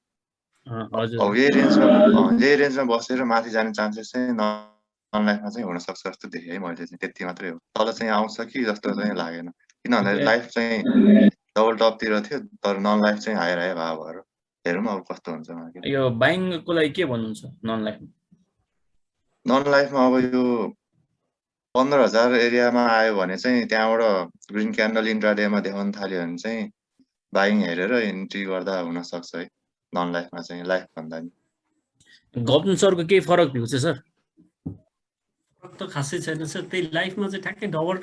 अब यही रेन्जमा बसेर माथि जाने चान्सेस चाहिँ नन लाइफमा चाहिँ हुन सक्छ जस्तो देखेँ है मैले चाहिँ। त्यति मात्रै हो। तल चाहिँ आउँछ कि जस्तो चाहिँ लागेन। किनभने लाइफ चाहिँ डबल टपतिर थियो तर नन लाइफ चाहिँ हायर भाव भएर हेरौँ अब कस्तो हुन्छ मार्केट। यो बाइङको लागि के भन्नुहुन्छ नन लाइफमा? नन लाइफमा अब यो 15,000 एरियामा आयो भने चाहिँ त्यहाँबाट ग्रिन क्यान्डल इन्ट्राडेमा देखाउन थाल्यो भने चाहिँ बाइङ हेरेर इन्ट्री गर्दा हुन सक्छ है नन लाइफमा चाहिँ लाइफ भन्दा नि। गौतम सरको केही फरक भएको छ सर? फरक त खासै छैन सर। त्यही लाइफमा चाहिँ ठ्याक्कै डबल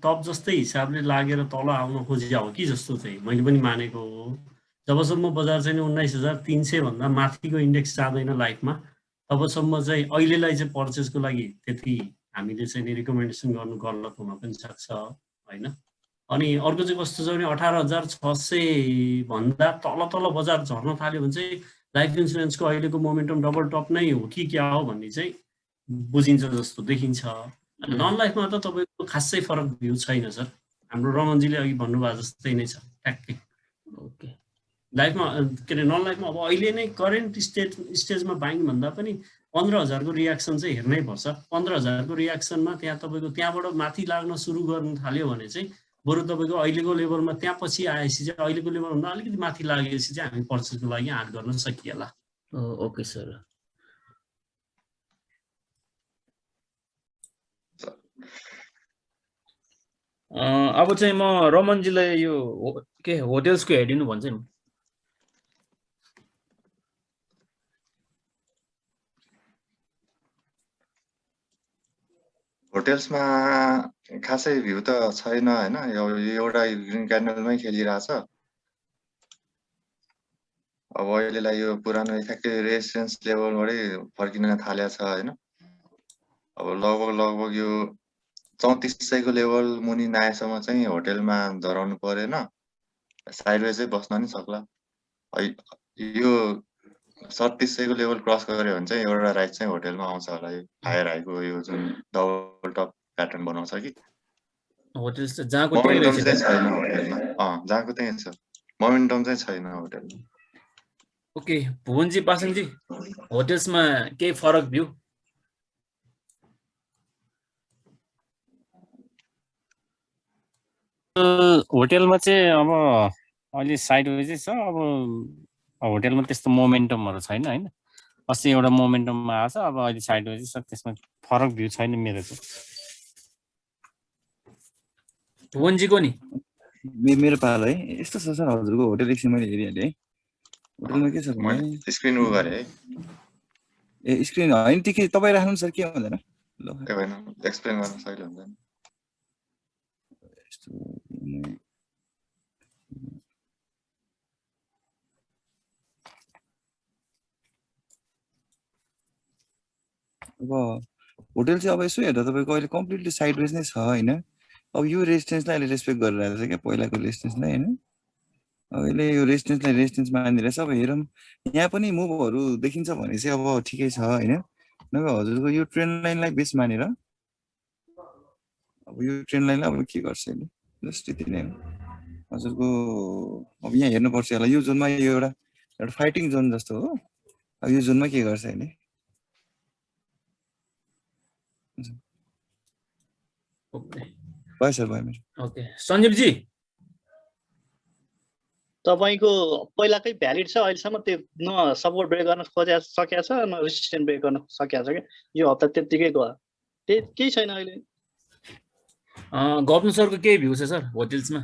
टप जस्तै हिसाबले लागेर तल आउन खोजिया हो कि जस्तो चाहिँ मैले पनि मानेको हो। जबसम्म बजार चाहिँ 19,300 भन्दा माथिको इन्डेक्स जाँदैन लाइफमा तबसम्म चाहिँ अहिलेलाई चाहिँ पर्चेसको लागि त्यति हामीले चाहिँ रिकमेन्डेसन गर्नु गलत हुन पनि सक्छ हैन। अनि अर्को चाहिँ कस्तो छ भने 18,600 भन्दा तल बजार झर्न थाल्यो भने चाहिँ लाइफ इन्सुरेन्सको अहिलेको मोमेन्टम डबल टप नै हो कि क्या हो भन्ने चाहिँ बुझिन्छ जस्तो देखिन्छ। नन लाइफमा त तपाईँको खासै फरक भ्यू छैन सर। हाम्रो रमनजीले अघि भन्नुभएको जस्तै नै छ ट्याक्कै। ओके। लाइफमा के अरे नन लाइफमा अब अहिले नै करेन्ट स्टेजमा बाइङ भन्दा पनि 15,000 को रियाक्सन चाहिँ हेर्नै पर्छ। 15,000 को रियाक्सनमा त्यहाँ तपाईँको त्यहाँबाट माथि लाग्न सुरु गर्न थाल्यो भने चाहिँ बरु तपाईँको अहिलेको लेभलमा त्यहाँ पछि आएपछि चाहिँ अहिलेको लेभलभन्दा अलिकति माथि लागेपछि चाहिँ हामी पर्चेसको लागि आँट गर्न सकिएला। Okay sir. अब चाहिँ म रमनजीलाई यो के होटेल्सको हेरिदिनु भन्छ नि। होटेल्समा खासै भ्यू त छैन हैन। एउटा ग्रिन क्यान्डलमै खेलिरहेछ। अब अहिलेलाई यो पुरानो ठ्याक्कै रेजिस्टेन्स लेभलबाटै फर्किन थालेको छ होइन। अब लगभग यो 3400 को लेभल मुनि नआएसम्म चाहिँ होटेलमा धराउनु परेन, साइडवेजै बस्न नि सक्ला। यो 3700 को लेभल क्रस गर्यो भने चाहिँ एउटा राइड चाहिँ होटेलमा आउँछ होला। यो हायर हाईको यो जुन डबल टप प्याटर्न बनाउँछ कि होटल जहाँको मोमेन्टम चाहिँ छैन होटेलमा। जहाँको त्यही छ, मोमेन्टम चाहिँ छैन होटेलमा। ओके भुवनजी पासङजी, होटेल्समा केही फरक भ्यू? होटेलमा चाहिँ अब अहिले साइडवेजै छ। अब होटेलमा त्यस्तो मोमेन्टमहरू छैन होइन। अस्ति एउटा मोमेन्टममा आएको छ, अब अहिले साइडवेजै छ, त्यसमा फरक भ्यू छैन मेरो चाहिँ। भुवनजीको नि? मेरो पालो है यस्तो छ सर हजुरको होटेल एकछिन मैले हेरिहालेँ है। होटेलमा के छ भने स्क्रिन उ गरे है। ए स्क्रिन होइन ठिकै तपाईँ राख्नु सर, के हुँदैन। ल होइन एक्सप्लेन गर्न सजिलो हुन्छ। अब होटेल चाहिँ अब यसो हेर्दा तपाईँको अहिले कम्प्लिटली साइडवेज नै छ होइन। अब यो रेजिस्टेन्सलाई अहिले रेस्पेक्ट गरिरहेको छ क्या पहिलाको रेजिस्टेन्सलाई होइन। अहिले यो रेजिस्टेन्सलाई रेजिस्टेन्स मानिरहेछ। अब हेरौँ यहाँ पनि मुभहरू देखिन्छ भने चाहिँ अब ठिकै छ होइन। नभए हजुरको यो ट्रेन लाइनलाई बेस मानेर अब यो ट्रेन लाइनलाई अब के गर्छ अहिले जस्ट यति नै हो हजुरको। अब यहाँ हेर्नुपर्छ होला यो जोनमा, यो एउटा फाइटिङ जोन जस्तो हो। अब यो जोनमा के गर्छ अहिले? ओके भयो सर, भयो मेरो। ओके सञ्जीवजी, तपाईँको पहिलाकै भ्यालिड छ अहिलेसम्म, त्यो न सपोर्ट ब्रेक गर्न सकेको छ न रेसिस्टेन्ट ब्रेक गर्न सकेको छ क्या। यो हप्ता त्यत्तिकै गयो, केही छैन अहिले। गौतम सरको केही भ्यू छ सर होटेल्समा?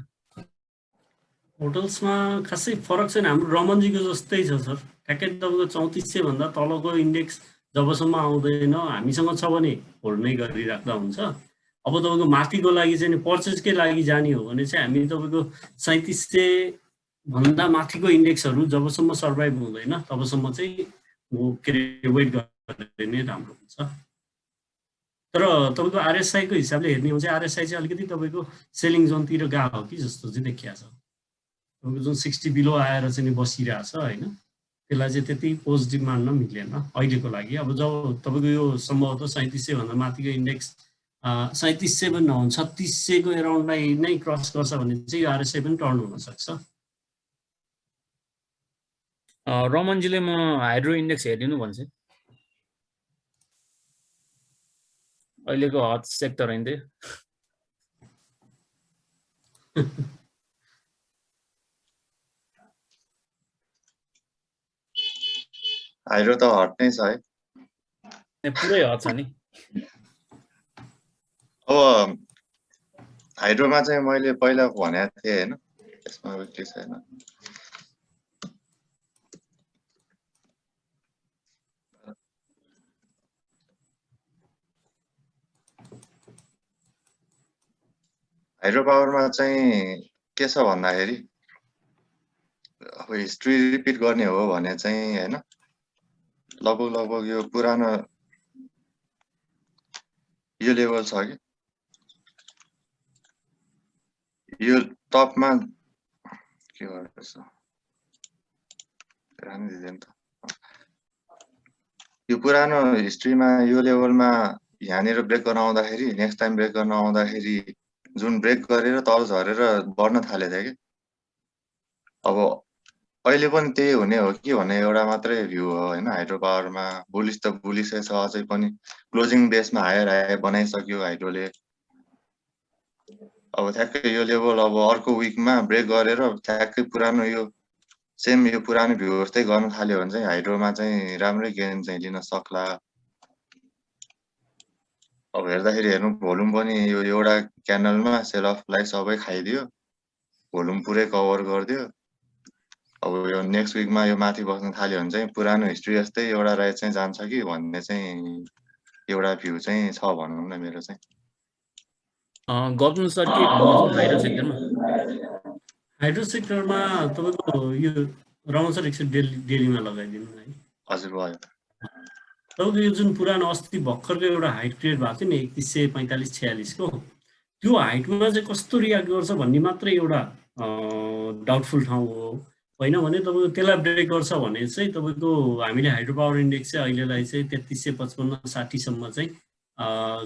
होटल्समा खासै फरक छैन, हाम्रो रमनजीको जस्तै छ सर। ठ्याक्कै तपाईँको 3400 भन्दा तलको इन्डेक्स जबसम्म आउँदैन हामीसँग छ भने होल्ड नै गरिराख्दा हुन्छ। अब तपाईँको माथिको लागि चाहिँ पर्चेजकै लागि जाने हो भने चाहिँ हामी तपाईँको 3700 भन्दा माथिको इन्डेक्सहरू जबसम्म सर्भाइभ हुँदैन तबसम्म चाहिँ के अरे वेट गरेर नै राम्रो हुन्छ। तर तपाईँको आरएसआईको हिसाबले हेर्ने हो चाहिँ आरएसआई चाहिँ अलिकति तपाईँको सेलिङ जोनतिर गएको हो कि जस्तो चाहिँ देखिएको छ। तपाईँको जुन 60 बिलो आएर चाहिँ बसिरहेछ होइन, त्यसलाई चाहिँ त्यति पोजिटिभ मान्न मिलेन अहिलेको लागि। अब जब तपाईँको यो सम्भवतः 3700 भन्दा माथिको इन्डेक्स 3700 पनि नहुन् 3600 को एराउन्डलाई नै क्रस गर्छ भने चाहिँ यो आरएसआई पनि टर्न हुनसक्छ। रमनजीले म हाइड्रो इन्डेक्स हेरिदिनु भन्छ। अहिलेको हट सेक्टर होइन त्यो। हाइड्रो त हट नै छ है, पुरै हट छ नि। अब हाइड्रोमा चाहिँ मैले पहिला भनेको थिएँ होइन, त्यसमा विक्री छैन। हाइड्रो पावरमा चाहिँ के छ भन्दाखेरि अब हिस्ट्री रिपिट गर्ने हो भने चाहिँ होइन, लगभग यो पुरानो यो लेभल छ कि यो टपमा के गर्दैछ दिँदैन त। यो पुरानो हिस्ट्रीमा यो लेभलमा यहाँनिर ब्रेक गर्न आउँदाखेरि नेक्स्ट टाइम ब्रेक गर्न आउँदाखेरि जुन ब्रेक गरेर तल झरेर बढ्न थाले थियो कि अब अहिले पनि त्यही हुने हो कि भन्ने एउटा मात्रै भ्यू हो होइन। हाइड्रो पावरमा बुलिस त बुलिसै छ, अझै पनि क्लोजिङ बेसमा हायर हाई बनाइसक्यो हाइड्रोले। अब ठ्याक्कै यो लेभल अब अर्को विकमा ब्रेक गरेर ठ्याक्कै पुरानो यो सेम यो पुरानो भ्यू जस्तै गर्न थाल्यो भने चाहिँ हाइड्रोमा चाहिँ राम्रै गेन चाहिँ लिन सक्ला। अब हेर्दाखेरि हेर्नु भोल्युम पनि यो एउटा क्यान्डलमा सेल अफलाई सबै खाइदियो, भोल्युम पुरै कभर गरिदियो। अब यो नेक्स्ट विकमा यो माथि बस्न थाल्यो भने चाहिँ पुरानो हिस्ट्री जस्तै एउटा राइड चाहिँ जान्छ कि भन्ने चाहिँ एउटा भ्यू चाहिँ छ भनौँ न मेरो चाहिँ। गौतम सर के भन्नुहुन्छ हाइड्रो सेक्टरमा? हाइड्रो सेक्टरमा तपाईँको यो रमन सर एकछिन डेलीमा लगाइदिनु है। हजुर भयो। तपाईँको यो जुन पुरानो अस्ति भर्खरको एउटा हाइट क्रिएट भएको थियो नि 3145-46 को, त्यो हाइटमा चाहिँ कस्तो रियाक्ट गर्छ भन्ने मात्रै एउटा डाउटफुल ठाउँ हो होइन भने तपाईँको त्यसलाई ब्रेक गर्छ भने चाहिँ तपाईँको हामीले हाइड्रो पावर इन्डेक्स चाहिँ अहिलेलाई चाहिँ 3355-60 सम्म चाहिँ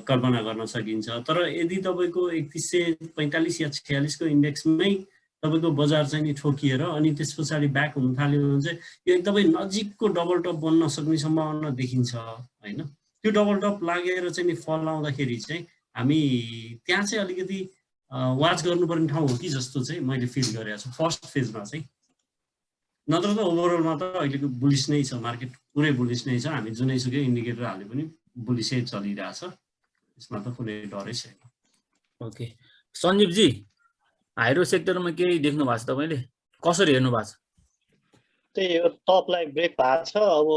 कल्पना गर्न सकिन्छ। तर यदि तपाईँको 3145 या 46 को इन्डेक्समै तपाईँको बजार चाहिँ नि ठोकिएर अनि त्यस पछाडि ब्याक हुन थाल्यो भने चाहिँ यो एकदमै नजिकको डबल टप बन्न सक्ने सम्भावना देखिन्छ होइन। त्यो डबल टप लागेर चाहिँ नि फल आउँदाखेरि चाहिँ हामी त्यहाँ चाहिँ अलिकति वाच गर्नुपर्ने ठाउँ हो कि जस्तो चाहिँ मैले फिल गरेको छु फर्स्ट फेजमा चाहिँ। नत्र त ओभरअलमा त अहिलेको बुलिस नै छ, मार्केट पुरै बुलिस नै छ। हामी जुनैसुकै इन्डिकेटर हाले पनि बुलिसै चलिरहेछ, यसमा त कुनै डरै छैन। ओके सञ्जीवजी, हाइड्रो सेक्टरमा केही देख्नु भएको छ तपाईँले, कसरी हेर्नु भएको छ? त्यही हो, टपलाई ब्रेक भएको छ, अब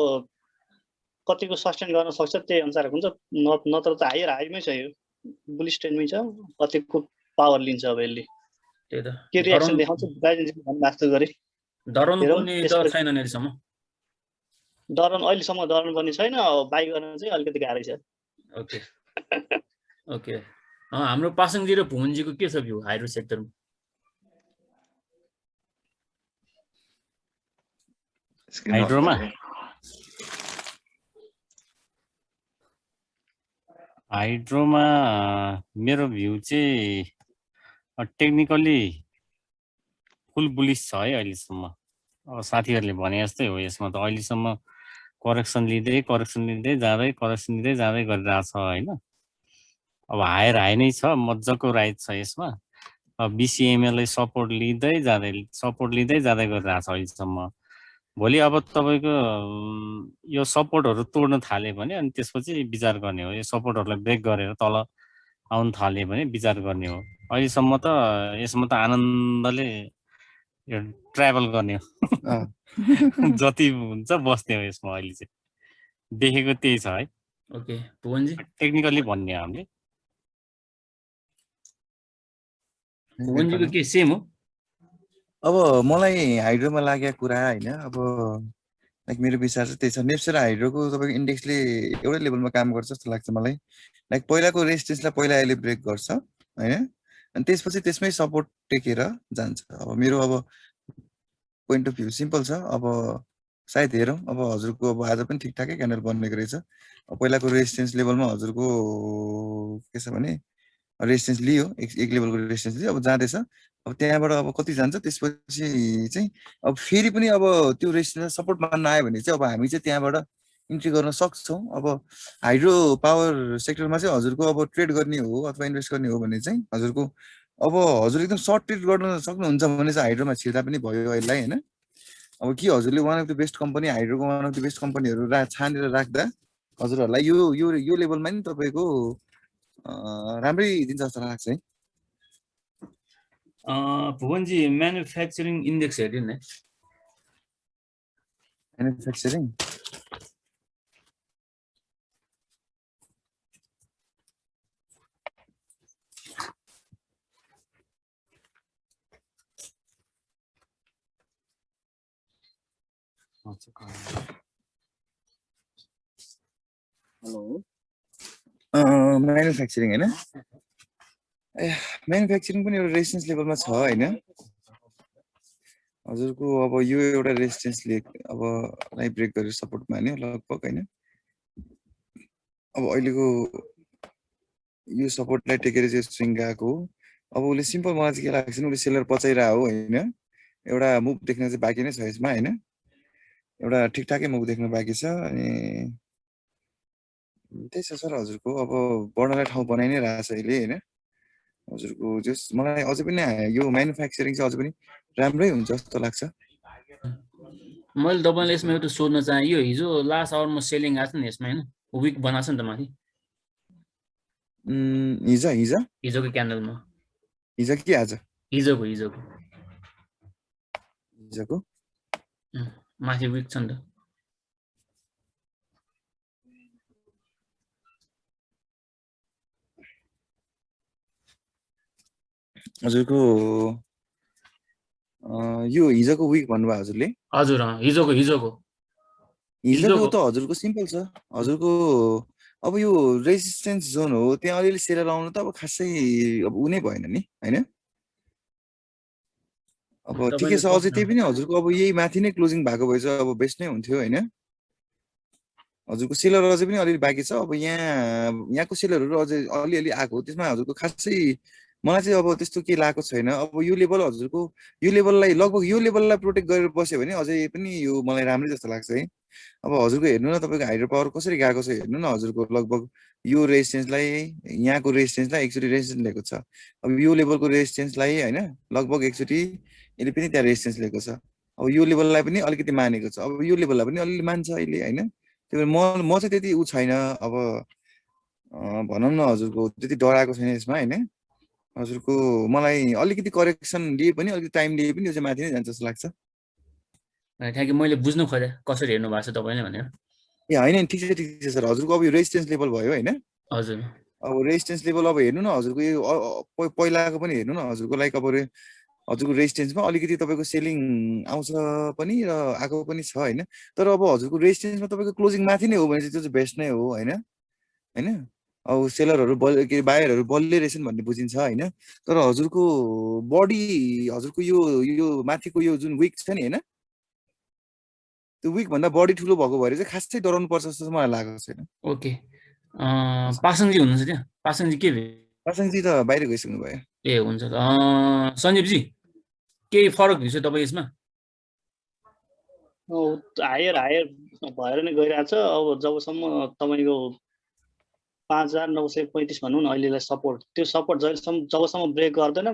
कतिको सस्टेन गर्न सक्छ त्यही अनुसार हुन्छ, नत्र त हाइमै छ, यो बुलिस ट्रेन्डमै छ, कतिको पावर लिन्छ अब यसले, त्यही त के रियाक्सन देखाउँछ वास्तव गरे डराउनु पर्ने डर छैन नि अहिलेसम्म। अहिलेसम्म डराउनु पर्ने छैन, बाई गर्न चाहिँ अलिकति गाह्रै छ। ओके ओके हाम्रो पासङजी र भुवनजीको के छ भ्यू हाइड्रो सेक्टरमा? हाइड्रोमा मेरो भ्यू चाहिँ टेक्निकली फुल बुलिस छ है अहिलेसम्म। अब साथीहरूले भने जस्तै हो, यसमा त अहिलेसम्म करेक्सन लिँदै जाँदै गरिरहेछ होइन। अब हायर हाई नै छ, मजाको राइट छ यसमा। BCML सपोर्ट लिँदै जाँदै गरिरहेछ अहिलेसम्म। भोलि अब तपाईँको यो सपोर्टहरू तोड्न थाल्यो भने अनि त्यसपछि विचार गर्ने हो। यो सपोर्टहरूलाई ब्रेक गरेर तल आउन थाल्यो भने विचार गर्ने हो। अहिलेसम्म त यसमा त आनन्दले यो ट्राभल गर्ने हो जति हुन्छ बस्ने हो यसमा। अहिले चाहिँ देखेको त्यही छ है। ओके भुवनजी, टेक्निकली भन्ने हो हामीले। भुवनजीको के सेम हो? अब मलाई हाइड्रोमा लागेको कुरा होइन, अब लाइक मेरो विचार चाहिँ त्यही छ। नेप्से र हाइड्रोको तपाईँको इन्डेक्सले एउटै लेभलमा काम गर्छ जस्तो लाग्छ मलाई। लाइक पहिलाको रेजिस्टेन्सलाई पहिला अहिले ब्रेक गर्छ होइन, अनि त्यसपछि त्यसमै सपोर्ट टेकेर जान्छ। अब मेरो अब पोइन्ट अफ भ्यू सिम्पल छ। अब सायद हेरौँ, अब हजुरको अब आज पनि ठिकठाकै क्यान्डल बनेको रहेछ। पहिलाको रेजिस्टेन्स लेभलमा हजुरको के छ भने रेजिस्टेन्स लियो, एक लेभलको रेजिस्टेन्स लियो, अब जाँदैछ। अब त्यहाँबाट अब कति जान्छ त्यसपछि चाहिँ अब फेरि पनि अब त्यो रेजिस्टेन्स सपोर्ट मान्न आयो भने चाहिँ अब हामी चाहिँ त्यहाँबाट इन्ट्री गर्न सक्छौँ। अब हाइड्रो पावर सेक्टरमा चाहिँ हजुरको अब ट्रेड गर्ने हो अथवा इन्भेस्ट गर्ने हो भने चाहिँ हजुरको अब हजुर एकदम सर्ट ट्रेड गर्न सक्नुहुन्छ भने चाहिँ हाइड्रोमा छिर्दा पनि भयो यसलाई होइन। अब कि हजुरले one of the best company, हाइड्रोको वान अफ द बेस्ट कम्पनीहरू छानेर राख्दा हजुरहरूलाई यो लेभलमा नि तपाईँको राम्रै दिन्छ जस्तो लाग्छ है। भुवनजी म्यानुफ्याक्चरिङ इन्डेक्स हेर्नु न। म्यानुफ्याक्चरिङ हेलो म्यानुफ्याक्चरिङ होइन, म्यानुफ्याक्चरिङ पनि एउटा रेजिस्टेन्स लेभलमा छ होइन हजुरको। अब यो एउटा रेजिस्टेन्सले अब ब्रेक गरेर सपोर्ट मान्यो लगभग होइन। अब अहिलेको यो सपोर्टलाई टेकेर चाहिँ स्विङ गएको हो। अब उसले सिम्पल मलाई चाहिँ के लाग्छ भने उसले सेलर पचाइरहेको हो होइन। एउटा मुभ देख्न चाहिँ बाँकी नै छ यसमा होइन, एउटा ठिकठाकै मुभ देख्न बाँकी छ। अनि त्यही छ सर हजुरको अब बढ्नलाई ठाउँ बनाइ नै रहेछ अहिले होइन हजुरको। जस मलाई अझै पनि यो म्यानुफ्याक्चरिङ चाहिँ अझै पनि राम्रै हुन्छ जस्तो लाग्छ। मैले तपाईँलाई यसमा एउटा सोध्न चाहेँ, यो हिजो लास्ट आवरमा सेलिङ आएको छ नि यसमा होइन, विक बनाएको छ नि त माथि हिजोको क्यान्डलमा। हिजो कि आज? हिजोको माथि विक छ नि त। हजुरको यो हिजोको विक भन्नुभयो हजुरले? हजुर हिजोको हिजोको त हजुरको सिम्पल छ। हजुरको अब यो रेजिस्टेन्स जोन हो, त्यहाँ अलिअलि सेलर आउनु त अब खासै अब उ नै भएन नि हैन? अब ठिकै छ, अझै त्यही पनि हजुरको अब यही माथि नै क्लोजिङ भएको भए चाहिँ अब बेस्ट नै हुन्थ्यो हैन? हजुरको सेलर अझै पनि अलिअलि बाँकी छ। अब यहाँको सेलरहरू अझै अलिअलि आएको, त्यसमा हजुरको खासै मलाई चाहिँ अब त्यस्तो के लागेको छैन। अब यो लेभल हजुरको यो लेभललाई लगभग यो लेभललाई प्रोटेक्ट गरेर बस्यो भने अझै पनि यो मलाई राम्रै जस्तो लाग्छ है। अब हजुरको हेर्नु न, तपाईँको हाइड्रो पावर कसरी गएको छ हेर्नु न। हजुरको लगभग यो रेजिस्टेन्सलाई, यहाँको रेजिस्टेन्सलाई एकचोटि रेजिस्टेन्स लिएको छ। अब यो लेभलको रेजिस्टेन्सलाई हैन लगभग एकचोटि यसले पनि त्यहाँ रेजिस्टेन्स लिएको छ। अब यो लेभललाई पनि अलिकति मानेको छ। अब यो लेभललाई पनि अलिअलि मान्छ अहिले हैन? त्यही भएर म चाहिँ त्यति उ छैन। अब भनौँ न हजुरको त्यति डराएको छैन यसमा हैन? हजुरको मलाई अलिकति करेक्सन लिए पनि, अलिकति टाइम लिए पनि यो चाहिँ माथि नै जान्छ जस्तो लाग्छ। ठ्याक्कै मैले बुझ्नु खोजेँ कसरी हेर्नु भएको छ तपाईँले भनेर। ए होइन, ठिक छ सर। हजुरको अब यो रेजिस्टेन्स लेभल भयो हैन? हजुर। अब रेजिस्टेन्स लेभल अब हेर्नु न हजुरको यो पहिलाको पनि हेर्नु न हजुरको, लाइक अब हजुरको रेजिस्टेन्समा अलिकति तपाईँको सेलिङ आउँछ पनि र आएको पनि छ हैन? तर अब हजुरको रेजिस्टेन्समा तपाईँको क्लोजिङ माथि नै हो भने चाहिँ त्यो चाहिँ बेस्ट नै हो हैन? अब सेलरहरू के बायरहरू बलले रहेछन् भन्ने बुझिन्छ हैन? तर हजुरको बडी हजुरको यो माथिको यो जुन विक छ नि हैन, त्यो विक भन्दा बडी ठुलो भएको भएर चाहिँ खासै डराउनु पर्छ जस्तो मलाई लागेको छैन। ओके। पासङजी हुनुहुन्छ त्यहाँ? पासङजी के भयो? पासङजी त बाहिर गइसक्नु भयो। ए हुन्छ त। सञ्जीवजी केही फरक हुन्छ तपाईँ यसमा? हायर भएर नै गइरहेछ। अब जबसम्म तपाईँको 5935 भनौँ न अहिलेलाई सपोर्ट, त्यो सपोर्ट जबसम्म ब्रेक गर्दैन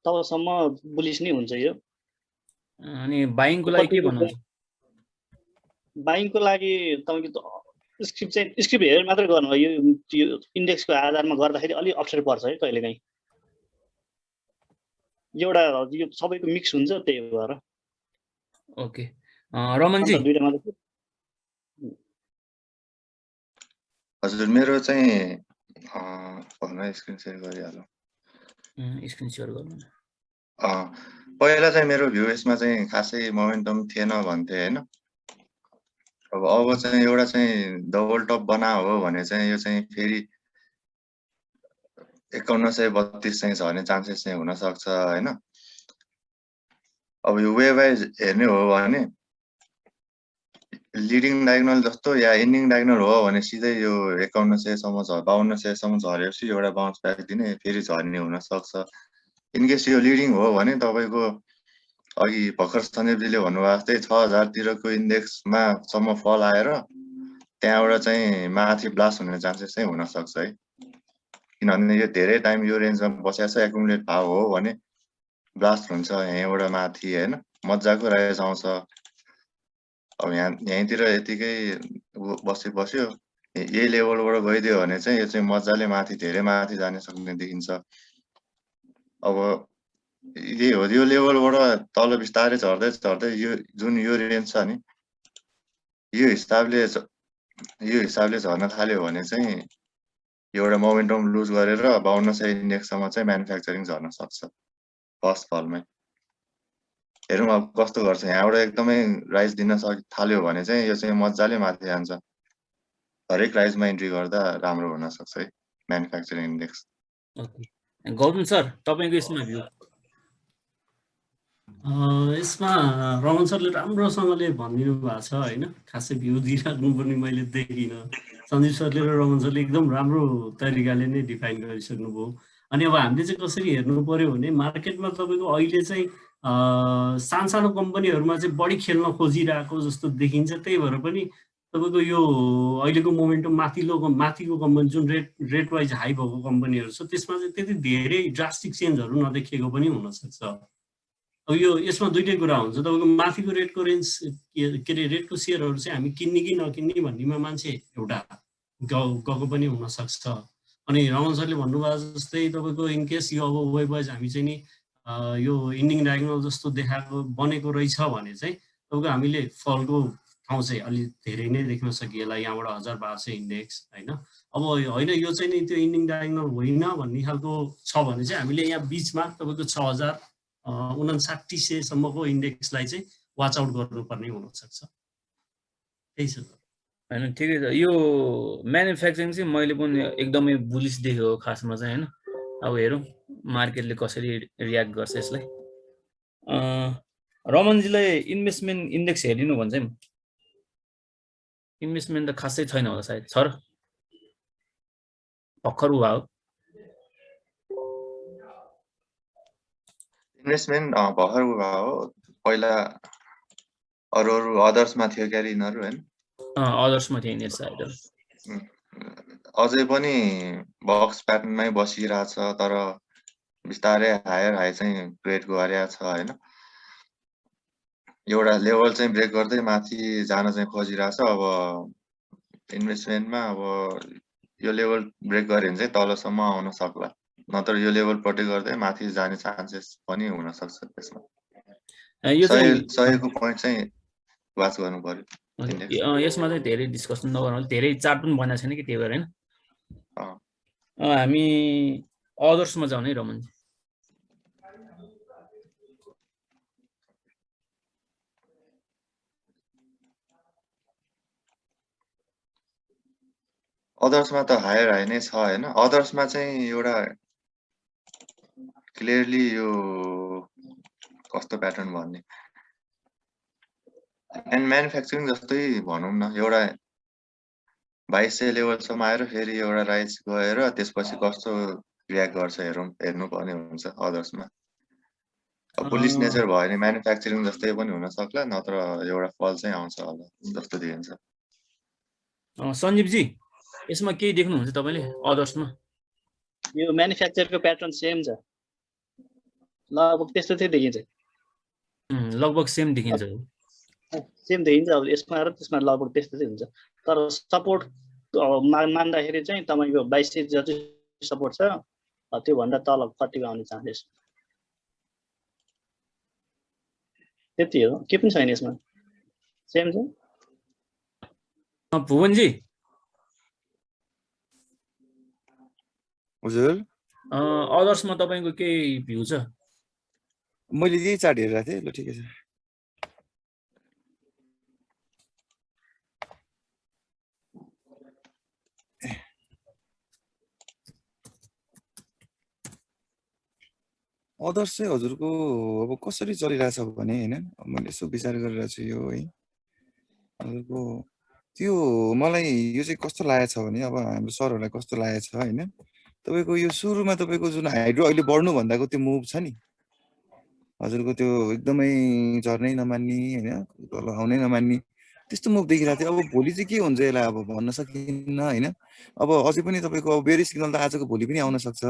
तबसम्म बुलिस नै हुन्छ यो। अनि बाइङको लागि के भन्नुहुन्छ? बाइङको लागि तपाईँको स्क्रिप्ट हेरेर मात्रै गर्नु हो। यो इन्डेक्सको आधारमा गर्दाखेरि अलिक अप्ठ्यारो पर्छ है कहिलेकाहीँ। एउटा यो सबैको मिक्स हुन्छ त्यही भएर। ओके। रमनजी? हजुर मेरो चाहिँ स्क्रिन सेयर गरिहालौँ। स्क्रिन सेयर गर्नु। पहिला चाहिँ मेरो भ्यू यसमा चाहिँ खासै मोमेन्टम थिएन भन्थे हैन? अब चाहिँ एउटा चाहिँ डबल टप बना हो भने चाहिँ यो चाहिँ फेरि 5132 चाहिँ झर्ने चान्सेस चाहिँ हुन सक्छ हैन? अब यो वे वाइज हेर्ने हो भने लिडिङ डायगोनल जस्तो या एन्डिङ डायगोनल हो भने सिधै यो 5100 सम्म 5200 सम्म झरेपछि एउटा बाउन्स ब्याक दिने, फेरि झर्ने हुन सक्छ। इनकेस यो लिडिङ हो भने तपाईको अघि भर्खर सञ्जीवजीले भन्नुभएको जस्तै 6000 तिरको इन्डेक्समा सम्म फल आएर त्यहाँबाट चाहिँ माथि ब्लास्ट हुने चान्सेस चाहिँ हुन सक्छ है। किनभने यो धेरै टाइम यो रेन्जमा बसेको छ, एकुमुलेट भएको हो भने ब्लास्ट हुन्छ यहाँबाट माथि हैन? मजाको राइज आउँछ। अब यहीँतिर यतिकै बस्यो यही लेभलबाट गइदियो भने चाहिँ यो चाहिँ मजाले माथि धेरै माथि जान सक्ने देखिन्छ। अब यही हो, यो लेभलबाट तल बिस्तारै झर्दै यो जुन यो रेन्ज छ नि यो हिसाबले झर्न थाल्यो भने चाहिँ एउटा मोमेन्टम लुज गरेर 5200 इन्डेक्ससम्म चाहिँ म्यानुफ्याक्चरिङ झर्न सक्छ फर्स्ट फलमै। हेरौँ अब कस्तो गर्छ। यहाँबाट एकदमै राइज दिन थाल्यो भने चाहिँ यो चाहिँ मजाले माथि जान्छ। हरेक राइजमा इन्ट्री गर्दा राम्रो हुन सक्छ है manufacturing index. Okay. Gautam sir तपाईको यसमा भ्यू? यसमा रमन सरले राम्रोसँगले भनिदिनु भएको छ हैन? खासै भ्यू दिइराख्नु पनि मैले देखिनँ। सञ्जीव सरले र रमन सरले एकदम राम्रो तरिकाले नै डिफाइन गरिसक्नुभयो। अनि अब हामीले चाहिँ कसरी हेर्नु पर्यो भने मार्केटमा तपाईँको अहिले चाहिँ सानो कम्पनीहरूमा चाहिँ बढी खेल्न खोजिरहेको जस्तो देखिन्छ। त्यही भएर पनि तपाईँको यो अहिलेको मोमेन्टम माथिको कम्पनी जुन रेट वाइज हाई भएको कम्पनीहरू छ त्यसमा चाहिँ त्यति धेरै ड्रास्टिक चेन्जहरू नदेखिएको पनि हुनसक्छ। अब यो यसमा दुईटै कुरा हुन्छ। तपाईँको माथिको रेटको रेन्ज के अरे रेटको सेयरहरू चाहिँ हामी किन्ने कि नकिन्ने भन्नेमा मान्छे एउटा गएको पनि हुनसक्छ। अनि रमन सरले भन्नुभएको जस्तै तपाईँको इनकेस यो अब वेब वाइज हामी चाहिँ नि यो इन्डिङ डायगोनल जस्तो बनेको रहेछ भने चाहिँ तपाईँको हामीले फलको ठाउँ चाहिँ अलिक धेरै नै देख्न सकिएला यहाँबाट 1200 इन्डेक्स हैन? अब होइन यो चाहिँ नि त्यो इन्डिङ डायगोनल होइन भन्ने खालको छ भने चाहिँ हामीले यहाँ बिचमा तपाईँको 6000 5900 सम्मको इन्डेक्सलाई चाहिँ वाच आउट गर्नुपर्ने हुनसक्छ। त्यही छ। हैन ठिकै छ। यो म्यानुफ्याक्चरिङ चाहिँ मैले पनि एकदमै बुलिस देखेको खासमा चाहिँ हैन। अब हेरौँ मार्केटले कसरी रियाक्ट गर्छ यसलाई। रमनजीलाई इन्भेस्टमेन्ट इन्डेक्स हेरिदिनु भन्छ नि। इन्भेस्टमेन्ट त खासै छैन होला सायद, छ र? भर्खर भयो। इन्भेस्टमेन्ट भर्खर भयो। पहिला अरू अदर्समा थियो क्यारे यिनीहरू हैन? अदर्समा थियो यिनीहरू सायद। अझै पनि बक्स प्याटर्नमै बसिरहेछ, तर बिस्तारै हायर हाई चाहिँ क्रिएट गरिरहेछ हैन। एउटा लेभल चाहिँ ब्रेक गर्दै माथि जान चाहिँ खोजिरहेछ। अब इन्भेस्टमेन्टमा अब यो लेभल ब्रेक गऱ्यो भने चाहिँ तलसम्म आउन सक्ला, नत्र यो लेभल प्रोटेक्ट गर्दै माथि जाने चान्सेस पनि हुन सक्छ। त्यसमा 100 को पोइन्ट चाहिँ वाच गर्नु पर्यो। यसमा चाहिँ धेरै डिस्कसन नगरौँ, धेरै चार्ट पनि बनाएको छैन कि त्यही भएर हैन। हामी अदर्समा जाउँ है रमनजी। अदर्समा त हायर हाई नै छ हैन। अदर्समा चाहिँ एउटा क्लियरली यो कस्तो प्याटर्न भन्ने एन्ड म्यानुफ्याक्चरिङ जस्तै भनौँ न, एउटा 2200 लेभलसम्म आएर फेरि एउटा राइज गएर त्यसपछि कस्तो रियाक्ट गर्छ हेर्नुपर्ने हुन्छ अदर्समा। पुलिस नेचर भयो भने म्यानुफ्याक्चरिङ जस्तै पनि हुन सक्ला, नत्र एउटा फल चाहिँ आउँछ होला जस्तो देखिन्छ। सञ्जीवजी यसमा केही देख्नुहुन्छ तपाईले अदर्समा? यो म्यानुफ्याक्चरको प्याटर्न सेम छ, लगभग त्यस्तो चाहिँ देखिन्छ। लगभग सेम देखिन्छ। सेम देखिन्छ। अब यसमा र त्यसमा लगभग त्यस्तो चाहिँ हुन्छ, तर सपोर्ट मान्दाखेरि चाहिँ तपाईको 2200 जति सपोर्ट छ, त्यो भन्दा तल कतिको आउने चान्सेस त्यति हो। के पनि छैन यसमा, सेम छ। भुवनजी हजुर, अदर्समा तपाईको केही भ्यू छ? मैले यही चार्ट हेरेको थिएँ। ल ठिकै छ। अदर्स चाहिँ हजुरको अब कसरी चलिरहेछ भने हैन, मैले यसो विचार गरिरहेको छु यो है। हजुरको त्यो मलाई यो चाहिँ कस्तो लागेको छ भने, अब हाम्रो सरहरूलाई कस्तो लागेको छ हैन, तपाईको यो सुरुमा तपाईको जुन हाइड्रो अहिले बढ्नु भन्दाको त्यो मुभ छ नि हजुरको, त्यो एकदमै झर्नै नमान्ने हैन, तल आउनै नमान्ने त्यस्तो मुभ देखिरहेको थियो। अब भोलि चाहिँ के हुन्छ यसलाई अब भन्न सकिन्न हैन। अब अझै पनि तपाईको बेयरिश सिग्नल त आजको भोलि पनि आउन सक्छ।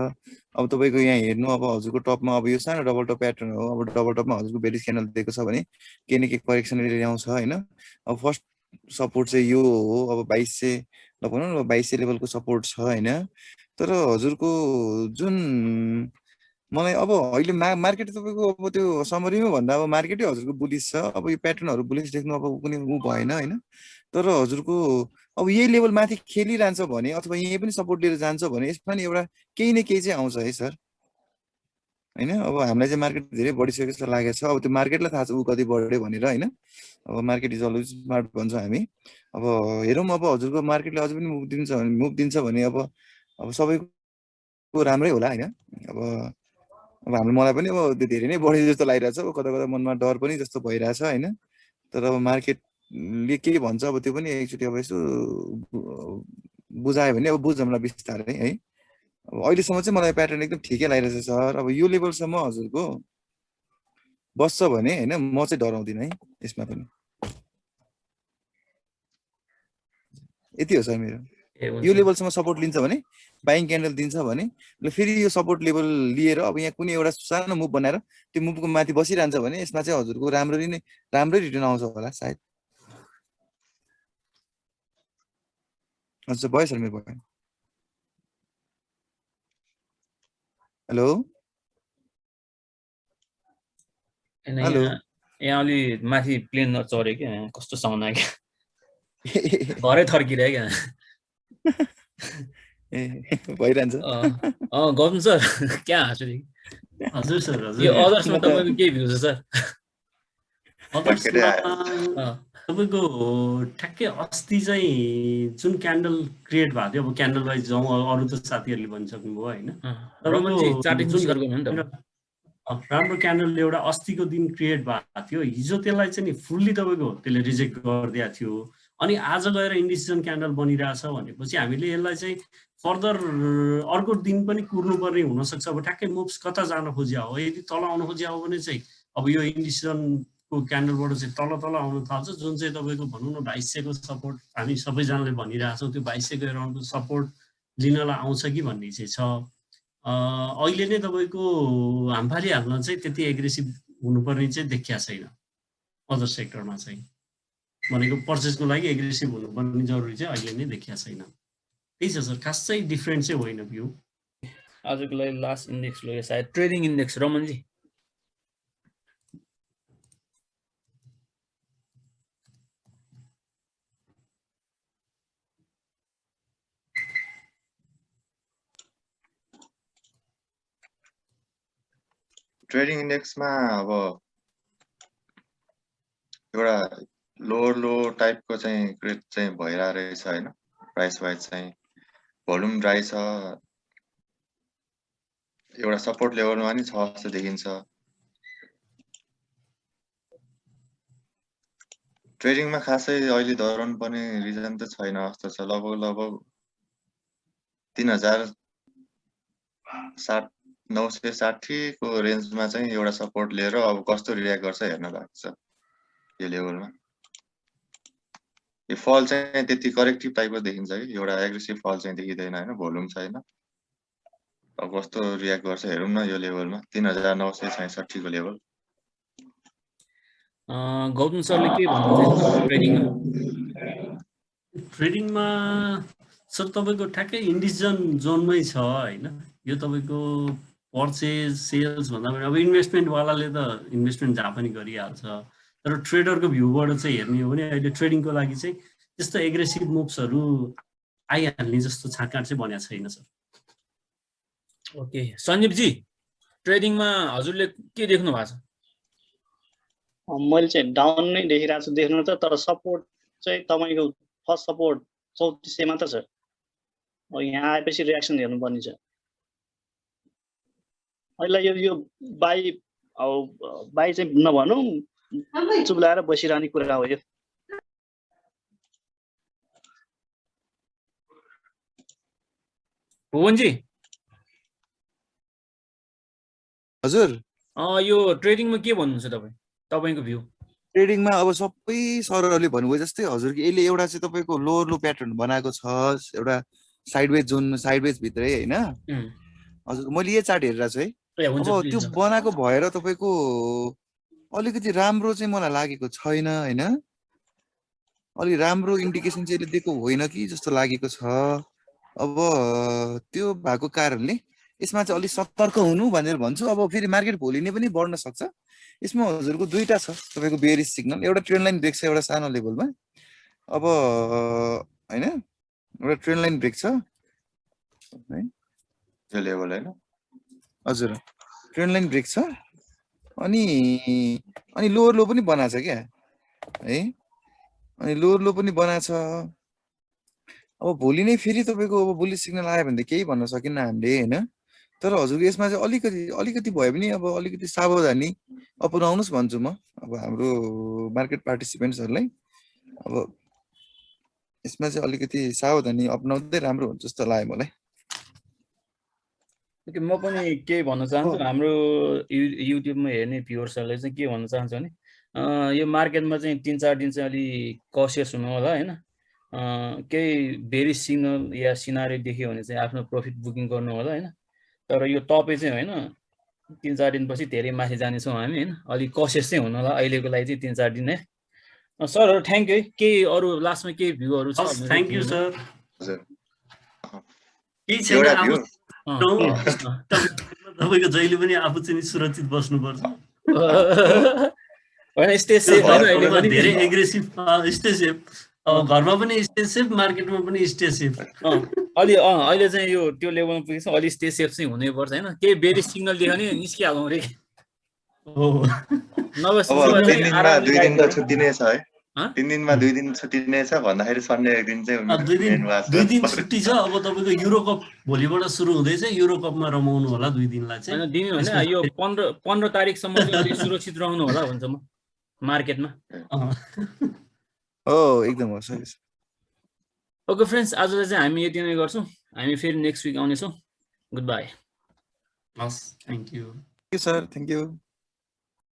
अब तपाईको यहाँ हेर्नु, अब हजुरको टपमा अब यो सानो डबल टप प्याटर्न हो। अब डबल टपमा हजुरको बेयरिश क्यान्डल दिएको छ भने केही न केही करेक्सन ल्याउँछ हैन। अब फर्स्ट सपोर्ट चाहिँ यो हो, अब 2200 ल भनौँ न 2200 लेभलको सपोर्ट छ हैन। तर हजुरको जुन मलाई अब अहिले मार्केट तपाईको अब त्यो समरीमा भन्दा अब मार्केटै हजुरको बुलिस छ। अब यो प्याटर्नहरु बुलिस देख्नु अब कुनै उ भएन हैन। तर हजुरको अब यही लेभल माथि खेलिरहन्छ भने अथवा यही पनि सपोर्ट लिएर जान्छ भने यसमा नि एउटा केही न केही चाहिँ आउँछ है सर हैन। अब हामीलाई चाहिँ मार्केट धेरै बढिसकेको जस्तो लागेको छ। अब त्यो मार्केटलाई थाहा छ उ कति बढ्यो भनेर हैन। अब मार्केट इज अलवेज स्मार्ट भन्छ हामी। अब हेरौँ अब हजुरको मार्केटले अझै पनि मुभ दिन्छ भने अब सबैको राम्रै होला हैन। अब मलाई पनि अब धेरै नै बढी जस्तो लागिरहेछ। अब कता कता मनमा डर पनि जस्तो भइरहेछ हैन। तर अब मार्केटले के भन्छ अब त्यो पनि एकचोटि अब यसो बुझायो भने अब बुझौँला बिस्तारै है। अब अहिलेसम्म चाहिँ मलाई प्याटर्न एकदम ठिकै लागिरहेछ सर। अब यो लेभलसम्म हजुरको बस्छ भने हैन म चाहिँ डराउँदिन है यसमा पनि। यति हो सर मेरो। यो लेभलसम्म सपोर्ट लिन्छ भने बाइङ क्यान्डल दिन्छ भने फेरि यो सपोर्ट लेभल लिएर अब यहाँ कुनै एउटा सानो मुभ बनाएर त्यो मुभको माथि बसिरहन्छ भने यसमा चाहिँ हजुरको राम्रै रिटर्न आउँछ होला सायद। अच्छा भयो सर मेरो भयो। हेलो हेलो यहाँ अलि माथि प्लेन नचढ्यो क्या, कस्तो साउन्ड आयो क्या, घरै थर्किरह्यो क्या। भइरहन्छ गौतम सर क्या हाँस्नु हजुर सर हजुर यो अदर्समा तपाईँको के भ्यू छ सर तपाईँको ठ्याक्कै अस्ति चाहिँ जुन क्यान्डल क्रिएट भएको थियो अब क्यान्डल वाइज जाउँ अरू त साथीहरूले भनिसक्नुभयो होइन राम्रो क्यान्डल एउटा अस्तिको दिन क्रिएट भएको थियो हिजो त्यसलाई चाहिँ नि फुल्ली तपाईँको त्यसले रिजेक्ट गरिदिएको थियो अनि आज गएर इन्डिसिजन क्यान्डल बनिरहेछ भनेपछि हामीले यसलाई चाहिँ फर्दर अर्को दिन पनि कुर्नुपर्ने हुनसक्छ अब ठ्याक्कै मुभ्स कता जान खोजिया हो यदि तल आउन खोजिया हो भने चाहिँ अब यो इन्डिसिजनको क्यान्डलबाट चाहिँ तल आउन थाल्छ जुन चाहिँ तपाईँको भनौँ न 2200 को सपोर्ट हामी सबैजनाले भनिरहेछौँ त्यो 2200 को एराउन्डको सपोर्ट लिनलाई आउँछ कि भन्ने चाहिँ छ अहिले नै तपाईँको हामफाली हाल्न चाहिँ त्यति एग्रेसिभ हुनुपर्ने चाहिँ देखिया छैन अदर सेक्टरमा चाहिँ भनेको पर्चेसको लागि एग्रेसिभ हुनुपर्ने जरुरी चाहिँ अहिले नै देखिया छैन त्यही छ सर खासै डिफरेन्ट चाहिँ होइन भ्यू आजको लागि लास्ट इन्डेक्स लो सायद ट्रेडिङ इन्डेक्स रमनजी ट्रेडिङ इन्डेक्समा अब एउटा लो टाइपको चाहिँ क्रिएट चाहिँ भइरहेको रहेछ होइन प्राइस वाइज चाहिँ भोल्युम ड्राई छ एउटा सपोर्ट लेभलमा नि छ जस्तो देखिन्छ ट्रेडिङमा खासै अहिले दौरान पनि रिजन त छैन जस्तो छ लगभग 3960 को रेन्जमा चाहिँ एउटा सपोर्ट लिएर अब कस्तो रियाक्ट गर्छ हेर्न लाग्छ यो लेभलमा यो फल चाहिँ त्यति करेक्टिभ टाइपको देखिन्छ कि एउटा एग्रेसिभ फल चाहिँ देखिँदैन होइन भोल्युम छैन अब कस्तो रियाक्ट गर्छ हेरौँ न यो लेभलमा 3966 को लेभल गौतम सरले के भन्नुहुन्छ ट्रेडिङमा सर तपाईँको ठ्याक्कै इन्डिसिजन जोनमै छ होइन यो तपाईँको पर्चेज सेल्स भन्दा पनि अब इन्भेस्टमेन्टवालाले त इन्भेस्टमेन्ट जहाँ पनि गरिहाल्छ तर ट्रेडरको भ्यूबाट चाहिँ हेर्ने हो भने अहिले ट्रेडिङको लागि चाहिँ त्यस्तो एग्रेसिभ मुभ्सहरू आइहाल्ने जस्तो छाँटकाँट चाहिँ बनेको छैन सर ओके सञ्जीवजी ट्रेडिङमा हजुरले के देख्नु भएको छ मैले चाहिँ डाउन नै देखिरहेको छु देख्नु त तर सपोर्ट चाहिँ तपाईँको फर्स्ट सपोर्ट 3400 मात्र छ यहाँ आएपछि रियाक्सन हेर्नुपर्ने छ अहिले यो बाई चाहिँ नभनौँ चुप्लाएर बसिरहने कुरा हो यो भुवनजी हजुर यो ट्रेडिङमा के भन्नुहुन्छ तपाईको भ्यू ट्रेडिङमा अब सबै सरहरूले भन्नुभयो जस्तै हजुरको यसले एउटा चाहिँ तपाईँको लोवर लो प्याटर्न बनाएको छ एउटा साइडवेज जोन साइडवेज भित्रै होइन हजुर मैले यो चार्ट हेरिरहेको छु है अब त्यो बनाएको भएर तपाईँको अलिकति राम्रो चाहिँ मलाई लागेको छैन होइन अलि राम्रो इन्डिकेसन चाहिँ यसले दिएको होइन कि जस्तो लागेको छ अब त्यो भएको कारणले यसमा चाहिँ अलिक सतर्क हुनु भनेर भन्छु अब फेरि मार्केट भोलि नै पनि बढ्न सक्छ यसमा हजुरको दुईटा छ तपाईँको बेयरिश सिग्नल एउटा ट्रेन्ड लाइन ब्रेक छ एउटा सानो लेभलमा अब हैन एउटा ट्रेन्ड लाइन ब्रेक छ है यो लेभल हैन हजुर ट्रेन्ड लाइन ब्रेक छ अनि लोवर लो पनि बनाछ क्या है अनि लोवर लो पनि बनाछ अब भोलि नै फेरि तपाईको अब बुलिस सिग्नल आयो भने त केही भन्न सकिन्न हामीले हैन तर हजुरको यसमा चाहिँ अलिकति भयो भने अब अलिकति सावधानी अपनाउनुस् भन्छु म अब हाम्रो मार्केट पार्टिसिपेन्ट्सहरुलाई अब यसमा चाहिँ अलिकति सावधानी अपनाउँदै राम्रो हुन्छ जस्तो लाग्यो मलाई ओके म पनि के भन्न चाहन्छु हाम्रो युट्युबमा हेर्ने भ्युअर्सहरुलाई चाहिँ के भन्न चाहन्छु भने यो मार्केटमा चाहिँ 3-4 दिन चाहिँ अलि कसियस हुनु होला हैन केही बेरिश सिग्नल या सिनारियो देख्यो भने चाहिँ आफ्नो प्रॉफिट बुकिङ गर्नु होला हैन तर यो तपाईँ चाहिँ हैन 3-4 दिनपछि धेरै माथि जाने छौं हामी हैन अलि कसियस चाहिँ हुनु होला अहिलेको लागि चाहिँ 3-4 दिन है सर थ्यांक यू के अरु लास्टमा के भ्यूहरु छ थ्यांक यू सर हजुर के छ तपाईको जहिले पनि आफू चाहिँ सुरक्षित बस्नुपर्छ हैन स्टे सेफ हैन अहिले पनि धेरै एग्रेसिभ स्टे सेफ अब घरमा पनि स्टे सेफ, मार्केटमा पनि स्टे सेफ। अलि अहिले चाहिँ यो त्यो लेभलमा पुगेछ, अलि स्टे सेफ चाहिँ हुनैपर्छ होइन, केही बेरी सिग्नल देख्यो भने निस्किहालौँ रे। अब 3 दिनमा 2 दिन त छुट्टी नै छ है। 3 दिनमा 2 दिन छुट्टी नै छ भन्दाखेरि सन्डे एक दिन चाहिँ 2 दिन छुट्टी छ। अब तपाईँको युरो कप भोलिबाट सुरु हुँदैछ, युरो कपमा रमाउनु होला 2 दिनलाई चाहिँ। होइन दिनु होइन, यो 15 तारिकसम्म चाहिँ सुरक्षित रहनु होला भन्छ म मार्केटमा। एकदम हो, सही छ। ओके फ्रेन्ड्स, आजलाई चाहिँ हामी यति नै गर्छौँ। हामी फेरि नेक्स्ट विक आउनेछौँ। Good bye. हस्, thank you sir, thank you.